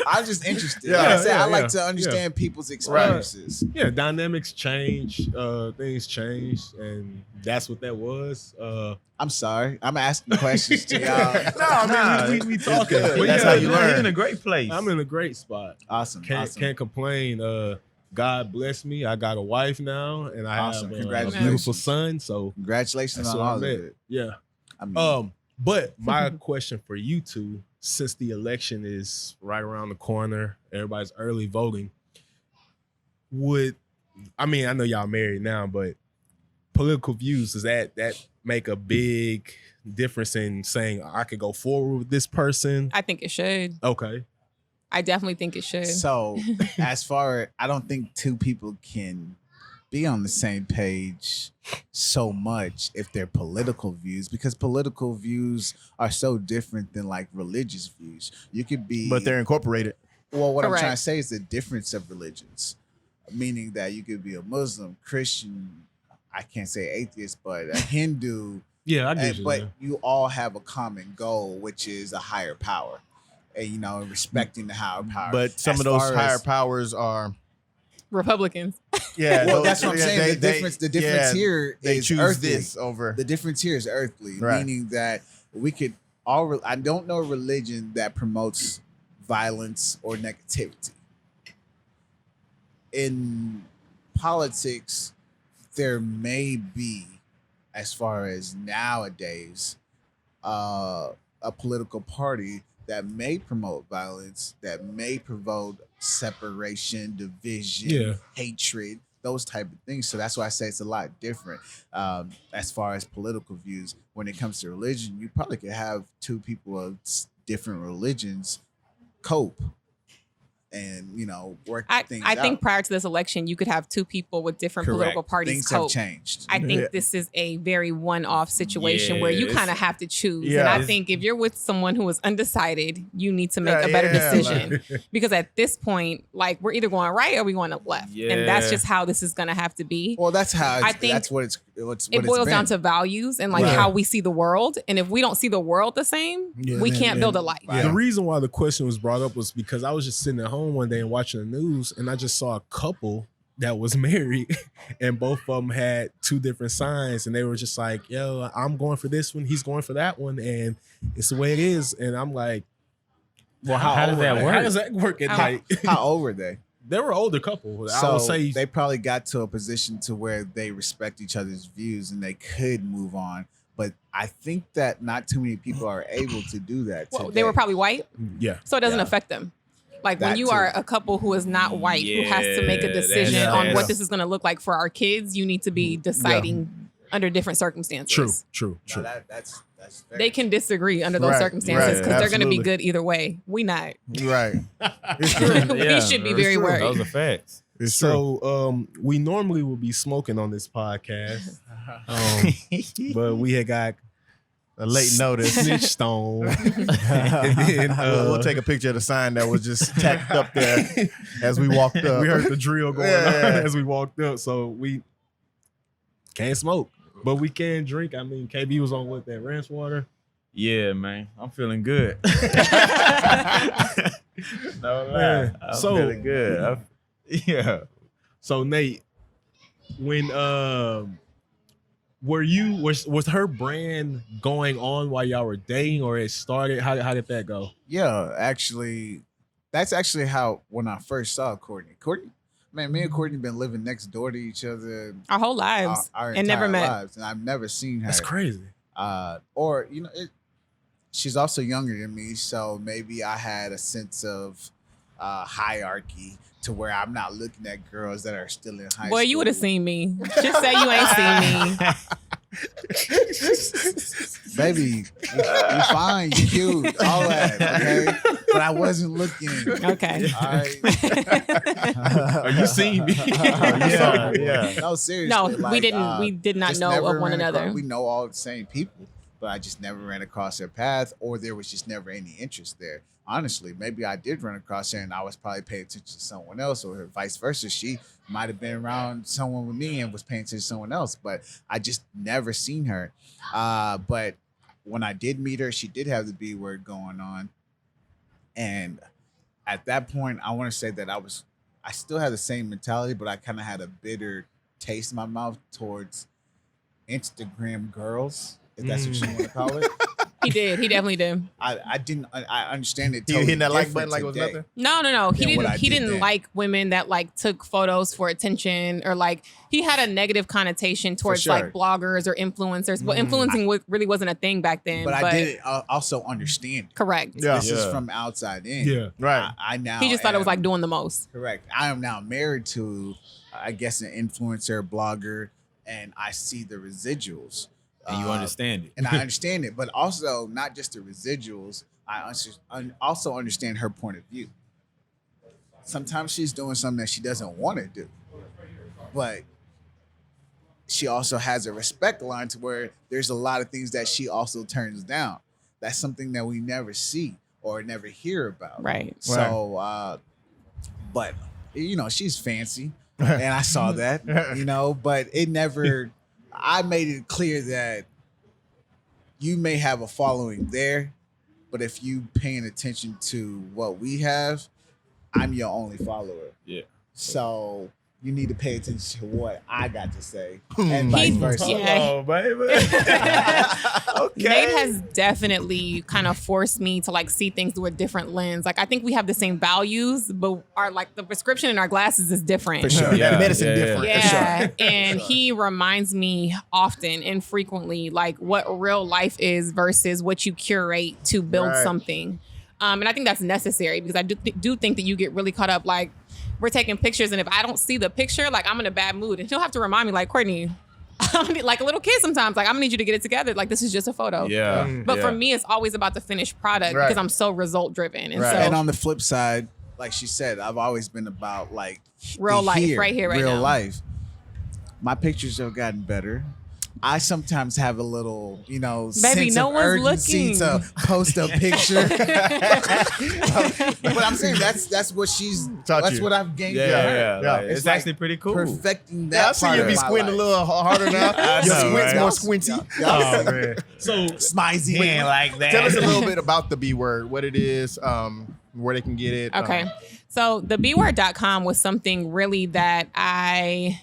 Speaker 5: I'm just interested.
Speaker 3: Yeah,
Speaker 5: Like I said,
Speaker 1: yeah,
Speaker 5: I like
Speaker 1: yeah,
Speaker 5: to understand people's experiences.
Speaker 1: Yeah, dynamics change, things change, and that's what that was.
Speaker 5: I'm sorry. I'm asking questions to y'all.
Speaker 1: No, I mean we talking.
Speaker 5: good.
Speaker 1: But
Speaker 3: That's
Speaker 1: yeah,
Speaker 3: how you learn.
Speaker 2: He's in a great place.
Speaker 1: I'm in a great spot.
Speaker 5: Awesome.
Speaker 1: Can't complain. God bless me. I got a wife now, and I
Speaker 5: Awesome.
Speaker 1: have a
Speaker 5: Congratulations.
Speaker 1: beautiful son. So
Speaker 5: Congratulations
Speaker 1: that's
Speaker 5: on
Speaker 1: what
Speaker 5: all
Speaker 1: I'm
Speaker 5: of
Speaker 1: at.
Speaker 5: it.
Speaker 1: Yeah.
Speaker 5: I mean,
Speaker 1: But my question for you two, since the election is right around the corner, everybody's early voting, I know y'all married now, but political views, does that make a big difference in saying I could go forward with this person?
Speaker 4: I think it should.
Speaker 1: Okay.
Speaker 4: I definitely think it should.
Speaker 5: so I don't think two people can be on the same page so much if they're political views, because political views are so different than like religious views. You could be,
Speaker 3: But they're incorporated.
Speaker 5: well, what I'm
Speaker 4: Correct.
Speaker 5: trying to say is the difference of religions, meaning that you could be a Muslim, Christian, I can't say atheist, but a Hindu,
Speaker 1: Yeah, I get you.
Speaker 5: but
Speaker 1: man.
Speaker 5: you all have a common goal, which is a higher power, and respecting the higher power.
Speaker 3: But some
Speaker 5: As
Speaker 3: of those
Speaker 5: far
Speaker 3: higher
Speaker 5: as-
Speaker 3: powers are
Speaker 4: Republicans.
Speaker 3: yeah.
Speaker 5: Well,
Speaker 3: those-
Speaker 5: that's what I'm
Speaker 3: yeah,
Speaker 5: saying. The difference
Speaker 3: yeah,
Speaker 5: here
Speaker 3: they
Speaker 5: is
Speaker 3: choose
Speaker 5: earthly.
Speaker 3: this over.
Speaker 5: The difference here is earthly,
Speaker 3: Right.
Speaker 5: meaning that we could all. I don't know a religion that promotes violence or negativity. In politics, there may be, as far as nowadays, a political party that may promote violence, that may promote separation, division,
Speaker 1: Yeah.
Speaker 5: hatred, those type of things. So that's why I say it's a lot different as far as political views. When it comes to religion, you probably could have two people of different religions cope and work things
Speaker 4: I think
Speaker 5: out.
Speaker 4: prior to this election, you could have two people with different
Speaker 5: Correct.
Speaker 4: political parties
Speaker 5: Things
Speaker 4: cope.
Speaker 5: have changed.
Speaker 4: I think
Speaker 3: Yeah.
Speaker 4: this is a very one-off situation where you
Speaker 2: Yes.
Speaker 4: kind of have to choose.
Speaker 3: Yeah.
Speaker 4: And I
Speaker 2: It's-
Speaker 4: think if you're with someone who is undecided, you need to make
Speaker 3: Yeah,
Speaker 4: a better
Speaker 3: yeah,
Speaker 4: decision. Because at this point, like we're either going right or we're going to left. And that's
Speaker 2: Yeah.
Speaker 4: just how this is going to have to be.
Speaker 5: Well, that's how
Speaker 4: I think
Speaker 5: that's what it's what
Speaker 4: It
Speaker 5: it's
Speaker 4: boils down
Speaker 5: been.
Speaker 4: to values and like
Speaker 3: Right.
Speaker 4: how we see the world. And if we don't see the world the same,
Speaker 3: Yeah,
Speaker 4: we
Speaker 3: then-
Speaker 4: can't
Speaker 3: then-
Speaker 4: build a life.
Speaker 5: Right.
Speaker 1: The reason why the question was brought up was because I was just sitting at home one day and watching the news, and I just saw a couple that was married, and both of them had two different signs, and they were just like, "Yo, I'm going for this one, he's going for that one, and it's the way it is." And I'm like,
Speaker 2: Well, how does that work?
Speaker 1: How does that work at
Speaker 4: How-
Speaker 1: night?
Speaker 5: How old were they?
Speaker 1: They were older couple. I
Speaker 5: So
Speaker 1: would say
Speaker 5: they probably got to a position to where they respect each other's views and they could move on. But I think that not too many people are able to do that.
Speaker 4: Well,
Speaker 5: today.
Speaker 4: they were probably white,
Speaker 1: yeah.
Speaker 4: so it doesn't
Speaker 5: Yeah.
Speaker 4: affect them. Like when
Speaker 5: That
Speaker 4: you
Speaker 5: too.
Speaker 4: are a couple who is not white, who has to make a
Speaker 2: Yeah,
Speaker 4: decision
Speaker 2: that's-
Speaker 4: on
Speaker 2: yeah.
Speaker 4: what this is going to look like for our kids, you need to be deciding under different circumstances.
Speaker 1: True.
Speaker 5: No, that's very
Speaker 4: They can disagree under those
Speaker 3: Right,
Speaker 4: circumstances because
Speaker 3: right,
Speaker 4: they're going to be
Speaker 3: absolutely.
Speaker 4: good either way. We not.
Speaker 3: Right.
Speaker 4: We should be very worried.
Speaker 2: Those are facts.
Speaker 3: It's true.
Speaker 1: So we normally would be smoking on this podcast, but we had got
Speaker 3: A late notice.
Speaker 1: snitched on. And then,
Speaker 3: We'll take a picture of the sign that was just tacked up there as we walked up.
Speaker 1: we heard the drill going
Speaker 3: Yeah.
Speaker 1: on as we walked up, so we can't smoke, but we can drink. I mean, KB was on what, that ranch water.
Speaker 2: Yeah, man. I'm feeling good. No lie.
Speaker 1: Yeah.
Speaker 2: I'm
Speaker 1: So-
Speaker 2: feeling good. Yeah.
Speaker 1: So Nate, when was her brand going on while y'all were dating, or it started? How did that go?
Speaker 5: Yeah, actually, that's actually how when I first saw Courtney. Man, me and Courtney been living next door to each other
Speaker 4: Our whole lives
Speaker 5: our
Speaker 4: and never
Speaker 5: entire
Speaker 4: met.
Speaker 5: lives, and I've never seen her.
Speaker 1: That's crazy.
Speaker 5: Or she's also younger than me, so maybe I had a sense of hierarchy to where I'm not looking at girls that are still in high school.
Speaker 4: Boy, you would have seen me. Just say you ain't seen me.
Speaker 5: Baby, you're fine, you're cute, all that, okay? But I wasn't looking.
Speaker 4: Okay.
Speaker 5: All right.
Speaker 1: Are you seeing me?
Speaker 3: Yeah.
Speaker 5: No, seriously.
Speaker 4: No,
Speaker 5: like,
Speaker 4: we didn't. We did not
Speaker 5: just
Speaker 4: know
Speaker 5: never
Speaker 4: of one
Speaker 5: ran
Speaker 4: another.
Speaker 5: across- we know all the same people, but I just never ran across their path, or there was just never any interest there. Honestly, maybe I did run across her and I was probably paying attention to someone else, or vice versa. She might have been around someone with me and was paying attention to someone else, but I just never seen her. But when I did meet her, she did have the B word going on. And at that point, I want to say that I still had the same mentality, but I kind of had a bitter taste in my mouth towards Instagram girls, if that's what you want to call it.
Speaker 4: He did. He definitely did.
Speaker 5: I understand it.
Speaker 3: You
Speaker 5: Totally
Speaker 3: hitting that like
Speaker 5: different
Speaker 3: button like it was
Speaker 5: today.
Speaker 3: nothing?
Speaker 4: No. He
Speaker 5: than what
Speaker 4: didn't.
Speaker 5: I
Speaker 4: He
Speaker 5: did
Speaker 4: didn't
Speaker 5: then.
Speaker 4: like women that like took photos for attention, or like he had a negative connotation towards
Speaker 5: sure.
Speaker 4: like bloggers or influencers. Well, influencing really wasn't a thing back then.
Speaker 5: But I did also understand it.
Speaker 4: Correct.
Speaker 3: Yeah.
Speaker 5: This is from outside in.
Speaker 1: Yeah.
Speaker 3: Right.
Speaker 5: I now
Speaker 4: He just thought it was
Speaker 5: am-
Speaker 4: like doing the most.
Speaker 5: correct. I am now married to, I guess, an influencer, blogger, and I see the residuals.
Speaker 2: And you understand it.
Speaker 5: And I understand it, but also not just the residuals. I also understand her point of view. Sometimes she's doing something that she doesn't want to do, but she also has a respect line to where there's a lot of things that she also turns down. That's something that we never see or never hear about.
Speaker 4: Right.
Speaker 5: So, but you know, she's fancy, and I saw that. You know, but it never. I made it clear that you may have a following there, but if you paying attention to what we have, I'm your only follower.
Speaker 2: Yeah.
Speaker 5: So you need to pay attention to what I got to say, and vice
Speaker 4: He-
Speaker 5: versa.
Speaker 4: yeah.
Speaker 2: Okay.
Speaker 4: Nate has definitely kind of forced me to like see things through a different lens. Like I think we have the same values, but our like the prescription in our glasses is different.
Speaker 5: For sure.
Speaker 3: Yeah, medicine
Speaker 2: yeah,
Speaker 3: different.
Speaker 4: Yeah, and he reminds me often and frequently like what real life is versus what you curate to build
Speaker 3: Right.
Speaker 4: something. And I think that's necessary because I do think that you get really caught up. Like we're taking pictures, and if I don't see the picture, like I'm in a bad mood, and he'll have to remind me, like Courtney, like a little kid sometimes, like I'm gonna need you to get it together. Like this is just a photo.
Speaker 2: Yeah.
Speaker 4: But
Speaker 2: yeah.
Speaker 4: for me, it's always about the finished product
Speaker 3: Right.
Speaker 4: because I'm so result driven, and
Speaker 3: Right.
Speaker 4: so
Speaker 5: And on the flip side, like she said, I've always been about like
Speaker 4: Real
Speaker 5: the
Speaker 4: life, right here, right
Speaker 5: real
Speaker 4: now.
Speaker 5: life. My pictures have gotten better. I sometimes have a little, you know,
Speaker 4: Baby,
Speaker 5: sense
Speaker 4: no
Speaker 5: of
Speaker 4: one's
Speaker 5: urgency
Speaker 4: looking.
Speaker 5: to post a picture. But I'm saying that's what she's
Speaker 3: Taught
Speaker 5: that's
Speaker 3: you.
Speaker 5: what I've gained.
Speaker 2: Yeah,
Speaker 5: from her.
Speaker 2: yeah.
Speaker 3: Yeah.
Speaker 2: Like, it's
Speaker 5: like
Speaker 2: actually pretty cool.
Speaker 5: Perfecting that
Speaker 3: Yeah, I see
Speaker 5: part
Speaker 3: you
Speaker 5: of
Speaker 3: be
Speaker 5: my
Speaker 3: squinting a
Speaker 5: life.
Speaker 3: little harder now.
Speaker 2: I
Speaker 3: Your
Speaker 2: know,
Speaker 3: squint's
Speaker 2: right?
Speaker 3: more squinty.
Speaker 2: Oh, man.
Speaker 1: So
Speaker 5: Smizey.
Speaker 2: He ain't like that.
Speaker 3: Tell us a little bit about the B word, what it is, where they can get it.
Speaker 4: Okay. So the bword.com was something really that I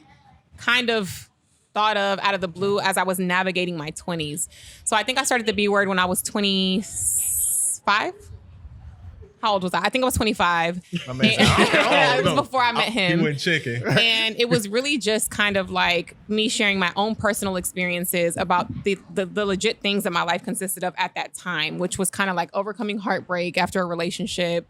Speaker 4: kind of thought of out of the blue as I was navigating my 20s. So I think I started the B word when I was 25. How old was I? I think I was 25.
Speaker 3: My man said,
Speaker 4: It was before I met
Speaker 1: he
Speaker 4: him.
Speaker 1: went chicken.
Speaker 4: And it was really just kind of like me sharing my own personal experiences about the legit things that my life consisted of at that time, which was kind of like overcoming heartbreak after a relationship,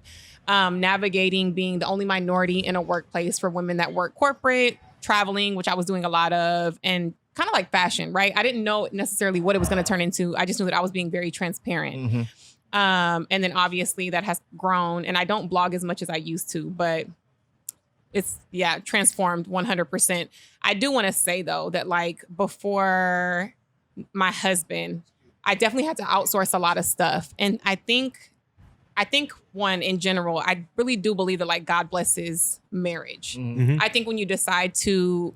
Speaker 4: navigating being the only minority in a workplace for women that work corporate, traveling, which I was doing a lot of, and kind of like fashion, right? I didn't know necessarily what it was going to turn into. I just knew that I was being very transparent.
Speaker 3: Mhm.
Speaker 4: And then obviously that has grown, and I don't blog as much as I used to, but it's transformed 100%. I do want to say though that like before my husband, I definitely had to outsource a lot of stuff. And I think one in general, I really do believe that like God blesses marriage.
Speaker 3: Mhm.
Speaker 4: I think when you decide to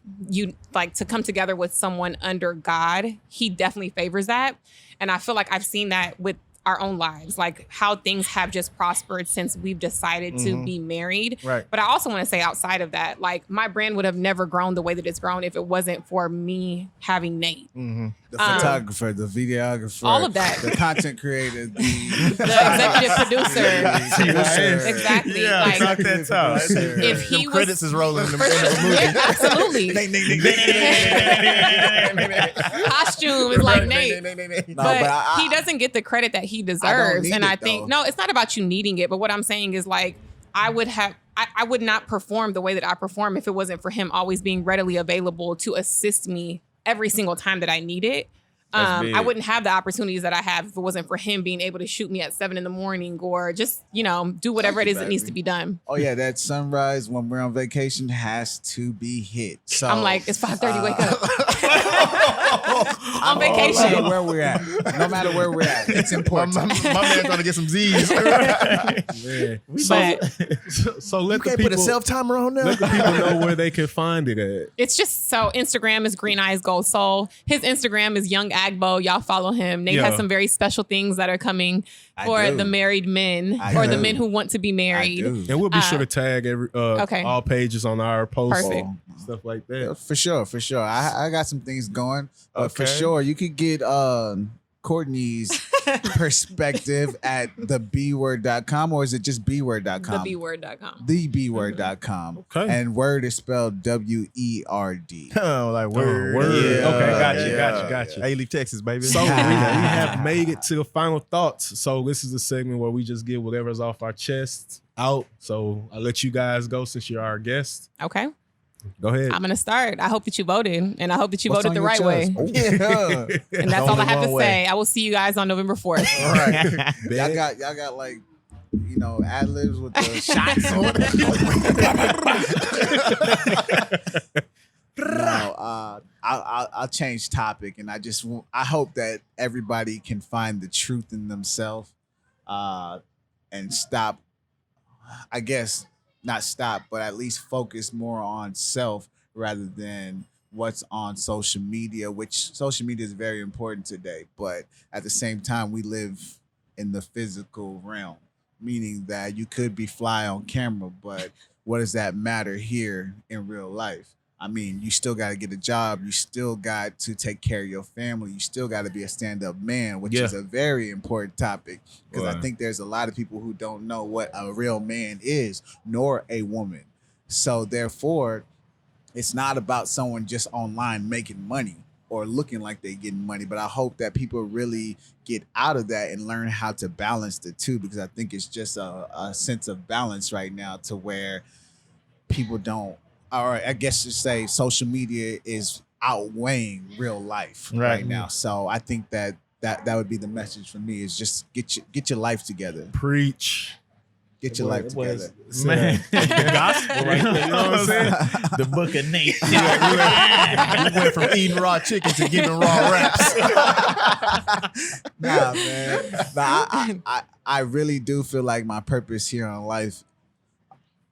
Speaker 4: come together with someone under God, he definitely favors that. And I feel like I've seen that with our own lives, like how things have just prospered since we've decided to be married.
Speaker 3: Right.
Speaker 4: But I also want to say outside of that, like my brand would have never grown the way that it's grown if it wasn't for me having Nate.
Speaker 3: Mhm.
Speaker 5: The photographer, the videographer,
Speaker 4: all of that.
Speaker 5: the content creator, the
Speaker 4: The executive producer. Exactly.
Speaker 2: Yeah,
Speaker 4: like
Speaker 2: talk that talk.
Speaker 4: if he
Speaker 3: Them
Speaker 4: was
Speaker 3: credits is rolling in the movie.
Speaker 4: Yeah, absolutely. Costume is like Nate.
Speaker 5: No,
Speaker 4: But
Speaker 5: but I-
Speaker 4: he doesn't get the credit that he deserves.
Speaker 5: need
Speaker 4: And
Speaker 5: it,
Speaker 4: I think,
Speaker 5: though.
Speaker 4: no, it's not about you needing it. But what I'm saying is like, I would not perform the way that I perform if it wasn't for him always being readily available to assist me every single time that I need it. I wouldn't have the opportunities that I have if it wasn't for him being able to shoot me at 7 a.m. or just, do whatever it is that needs to be done.
Speaker 5: Oh yeah, that sunrise when we're on vacation has to be hit. So
Speaker 4: I'm like, it's 5:30, wake up. On vacation.
Speaker 5: No matter where we're at. No matter where we're at. It's important.
Speaker 3: My man trying to get some Z's.
Speaker 1: Man. So let
Speaker 3: You
Speaker 1: the
Speaker 3: can't put a
Speaker 1: people
Speaker 3: self-timer on there?
Speaker 1: let the people know where they can find it at.
Speaker 4: It's just so Instagram is Green Eyes Gold Soul. His Instagram is Young Agbo. Y'all follow him. Nate
Speaker 1: Yeah.
Speaker 4: has some very special things that are coming
Speaker 5: I
Speaker 4: for
Speaker 5: do.
Speaker 4: the married men
Speaker 5: I
Speaker 4: or the
Speaker 5: do.
Speaker 4: men who want to be
Speaker 5: I
Speaker 4: married.
Speaker 5: do.
Speaker 1: And we'll be sure to tag
Speaker 4: okay.
Speaker 1: all pages on our posts
Speaker 4: Perfect.
Speaker 1: and stuff like that.
Speaker 5: For sure. I got some things going. But for
Speaker 1: Okay.
Speaker 5: sure, you could get Courtney's perspective at thebword.com, or is it just bword.com?
Speaker 4: TheBword.com.
Speaker 5: Thebword.com.
Speaker 1: Okay.
Speaker 5: And word is spelled WERD.
Speaker 3: Oh, like word.
Speaker 1: Word.
Speaker 5: Yeah.
Speaker 1: Okay,
Speaker 5: Yeah.
Speaker 1: gotcha.
Speaker 3: A-Leaf, Texas, baby.
Speaker 1: So we have made it to the final thoughts. So this is a segment where we just get whatever's off our chest out. So I'll let you guys go since you're our guest.
Speaker 4: Okay.
Speaker 1: Go ahead.
Speaker 4: I'm going to start. I hope that you voted, and I hope that you
Speaker 5: What's
Speaker 4: voted the
Speaker 5: on
Speaker 4: right
Speaker 5: your
Speaker 4: way.
Speaker 5: chest?
Speaker 3: Yeah.
Speaker 4: And that's all I have to
Speaker 3: Only one way.
Speaker 4: say. I will see you guys on November 4th.
Speaker 3: All right.
Speaker 5: Y'all got like, ad libs with the shots on it. No, I'll change topic, and I hope that everybody can find the truth in themselves, and stop. I guess not stop, but at least focus more on self rather than what's on social media. Which social media is very important today, but at the same time, we live in the physical realm, meaning that you could be fly on camera, but what does that matter here in real life? I mean, you still got to get a job. You still got to take care of your family. You still got to be a stand-up man, which
Speaker 1: Yeah.
Speaker 5: is a very important topic because I
Speaker 2: Right.
Speaker 5: think there's a lot of people who don't know what a real man is, nor a woman. So therefore, it's not about someone just online making money or looking like they're getting money, but I hope that people really get out of that and learn how to balance the two, because I think it's just a sense of balance right now to where people don't, or I guess to say social media is outweighing real life right now. So I think that would be the message for me, is just get your life together.
Speaker 1: Preach.
Speaker 5: Get your life together.
Speaker 2: Man.
Speaker 1: The gospel right there. You know what I'm saying?
Speaker 2: The book of Nate.
Speaker 3: We went from eating raw chicken to giving raw wraps.
Speaker 5: Nah, man. Nah, I really do feel like my purpose here on life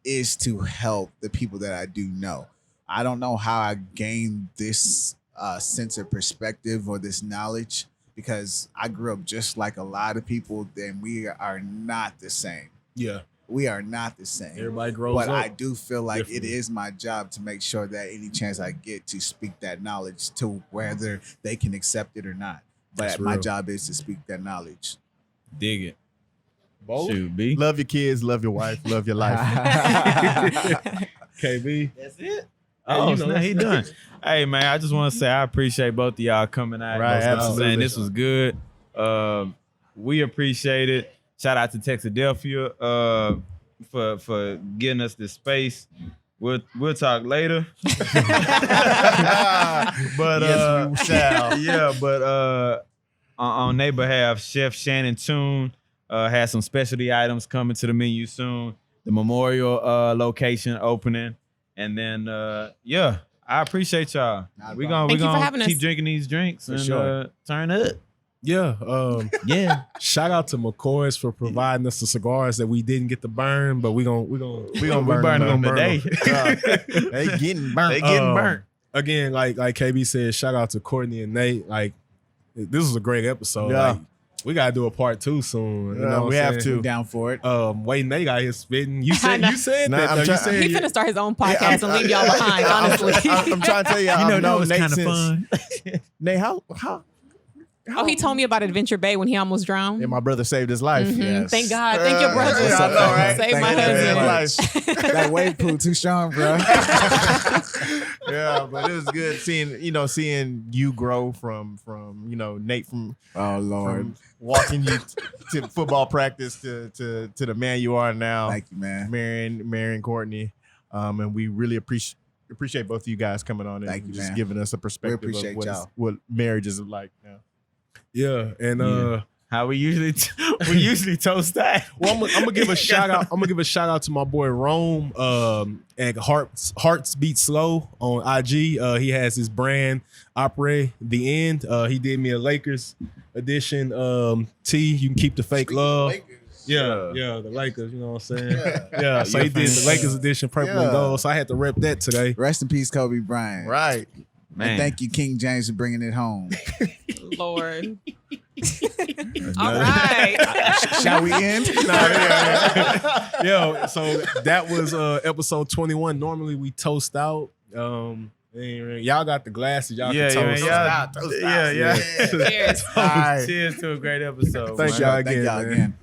Speaker 5: is to help the people that I do know. I don't know how I gained this sense of perspective or this knowledge, because I grew up just like a lot of people, and we are not the same.
Speaker 1: Yeah.
Speaker 5: We are not the same.
Speaker 1: Everybody grows
Speaker 5: But
Speaker 1: up.
Speaker 5: I do feel like it
Speaker 1: differently.
Speaker 5: is my job to make sure that any chance I get to speak that knowledge to whether they can accept it or not. But
Speaker 1: That's
Speaker 5: my
Speaker 1: real.
Speaker 5: job is to speak that knowledge.
Speaker 2: Dig it.
Speaker 1: Both?
Speaker 2: Shoot, B.
Speaker 3: Love your kids, love your wife, love your life.
Speaker 1: KB.
Speaker 2: That's it.
Speaker 1: Hey,
Speaker 2: Oh,
Speaker 1: you know,
Speaker 2: snap, he done. Hey, man, I just want to say I appreciate both of y'all coming out.
Speaker 3: Right,
Speaker 2: Saying
Speaker 3: absolutely.
Speaker 2: this was good. We appreciate it. Shout out to Texadelphia for getting us this space. We'll talk later. But
Speaker 3: Yes, we shall.
Speaker 2: yeah, but on their behalf, Chef Shannon Toon has some specialty items coming to the menu soon. The Memorial location opening, and then yeah, I appreciate y'all.
Speaker 5: Not a
Speaker 2: We
Speaker 5: problem.
Speaker 2: gonna
Speaker 4: Thank you for having
Speaker 2: keep
Speaker 4: us.
Speaker 2: drinking these drinks
Speaker 5: For
Speaker 2: and
Speaker 5: sure.
Speaker 2: turn up.
Speaker 1: Yeah.
Speaker 2: Yeah.
Speaker 1: Shout out to McCoy's for providing us the cigars that we didn't get to burn, but we
Speaker 2: We
Speaker 1: burn
Speaker 2: burning them
Speaker 1: burn
Speaker 2: today.
Speaker 3: They getting burnt.
Speaker 2: They getting
Speaker 1: Um,
Speaker 2: burnt.
Speaker 1: Again, like KB said, shout out to Courtney and Nate. Like, this was a great episode.
Speaker 3: Yeah.
Speaker 1: Like, we gotta do a part 2 soon. You
Speaker 3: Yeah,
Speaker 1: know what
Speaker 3: we
Speaker 1: I'm
Speaker 3: have
Speaker 1: saying?
Speaker 3: to.
Speaker 5: Down for it.
Speaker 1: Wait, Nate out here spitting. You
Speaker 4: I
Speaker 1: said
Speaker 4: know.
Speaker 1: you said
Speaker 3: Nah,
Speaker 1: that.
Speaker 3: I'm
Speaker 1: though. You
Speaker 3: try-
Speaker 1: said
Speaker 4: He finna start his own podcast
Speaker 3: I'm-
Speaker 4: and leave y'all behind, honestly.
Speaker 3: I'm trying to tell you, I've known Nate
Speaker 2: kind of
Speaker 3: since-
Speaker 2: fun.
Speaker 3: Nate, how
Speaker 4: Oh, he told me about Adventure Bay when he almost drowned.
Speaker 3: And my brother saved his life.
Speaker 4: Mhm.
Speaker 5: Yes.
Speaker 4: Thank God. Thank your brother.
Speaker 3: Yeah, I know, right?
Speaker 4: Save my
Speaker 5: Thank you very
Speaker 4: husband.
Speaker 5: much. That wave pool too strong, bro.
Speaker 3: Yeah, but it was good seeing you grow from Nate from
Speaker 5: Oh Lord.
Speaker 3: from walking you to football practice to the man you are now.
Speaker 5: Thank you, man.
Speaker 3: Marion Courtney. And we really appreciate both of you guys coming on and
Speaker 5: Thank you,
Speaker 3: just
Speaker 5: man.
Speaker 3: giving us a perspective
Speaker 5: appreciate
Speaker 3: of
Speaker 5: y'all.
Speaker 3: what marriage is like now.
Speaker 1: Yeah, and
Speaker 2: Yeah. How we usually toast that.
Speaker 1: well, I'm gonna give a shout out. I'm gonna give a shout out to my boy Rome at Hearts Beat Slow on IG. He has his brand Opry The End. He did me a Lakers edition tee. You can keep the fake love. Yeah, the Lakers. You know what I'm saying? Yeah. So he did the Lakers edition, purple and gold. So I had to rep that today.
Speaker 5: Rest in peace, Kobe Bryant.
Speaker 3: Right.
Speaker 2: Man.
Speaker 5: And thank you, King James, for bringing it home.
Speaker 4: Lord. All right.
Speaker 5: Shall we end?
Speaker 1: Yeah. So that was episode 21. Normally we toast out. Y'all got the glasses. Y'all
Speaker 2: Yeah,
Speaker 1: can
Speaker 2: yeah,
Speaker 1: toast.
Speaker 2: yeah.
Speaker 4: Cheers.
Speaker 3: All right.
Speaker 2: Cheers to a great episode.
Speaker 1: Thank
Speaker 2: man.
Speaker 1: y'all
Speaker 5: Thank
Speaker 1: again,
Speaker 5: y'all
Speaker 1: man.
Speaker 5: again.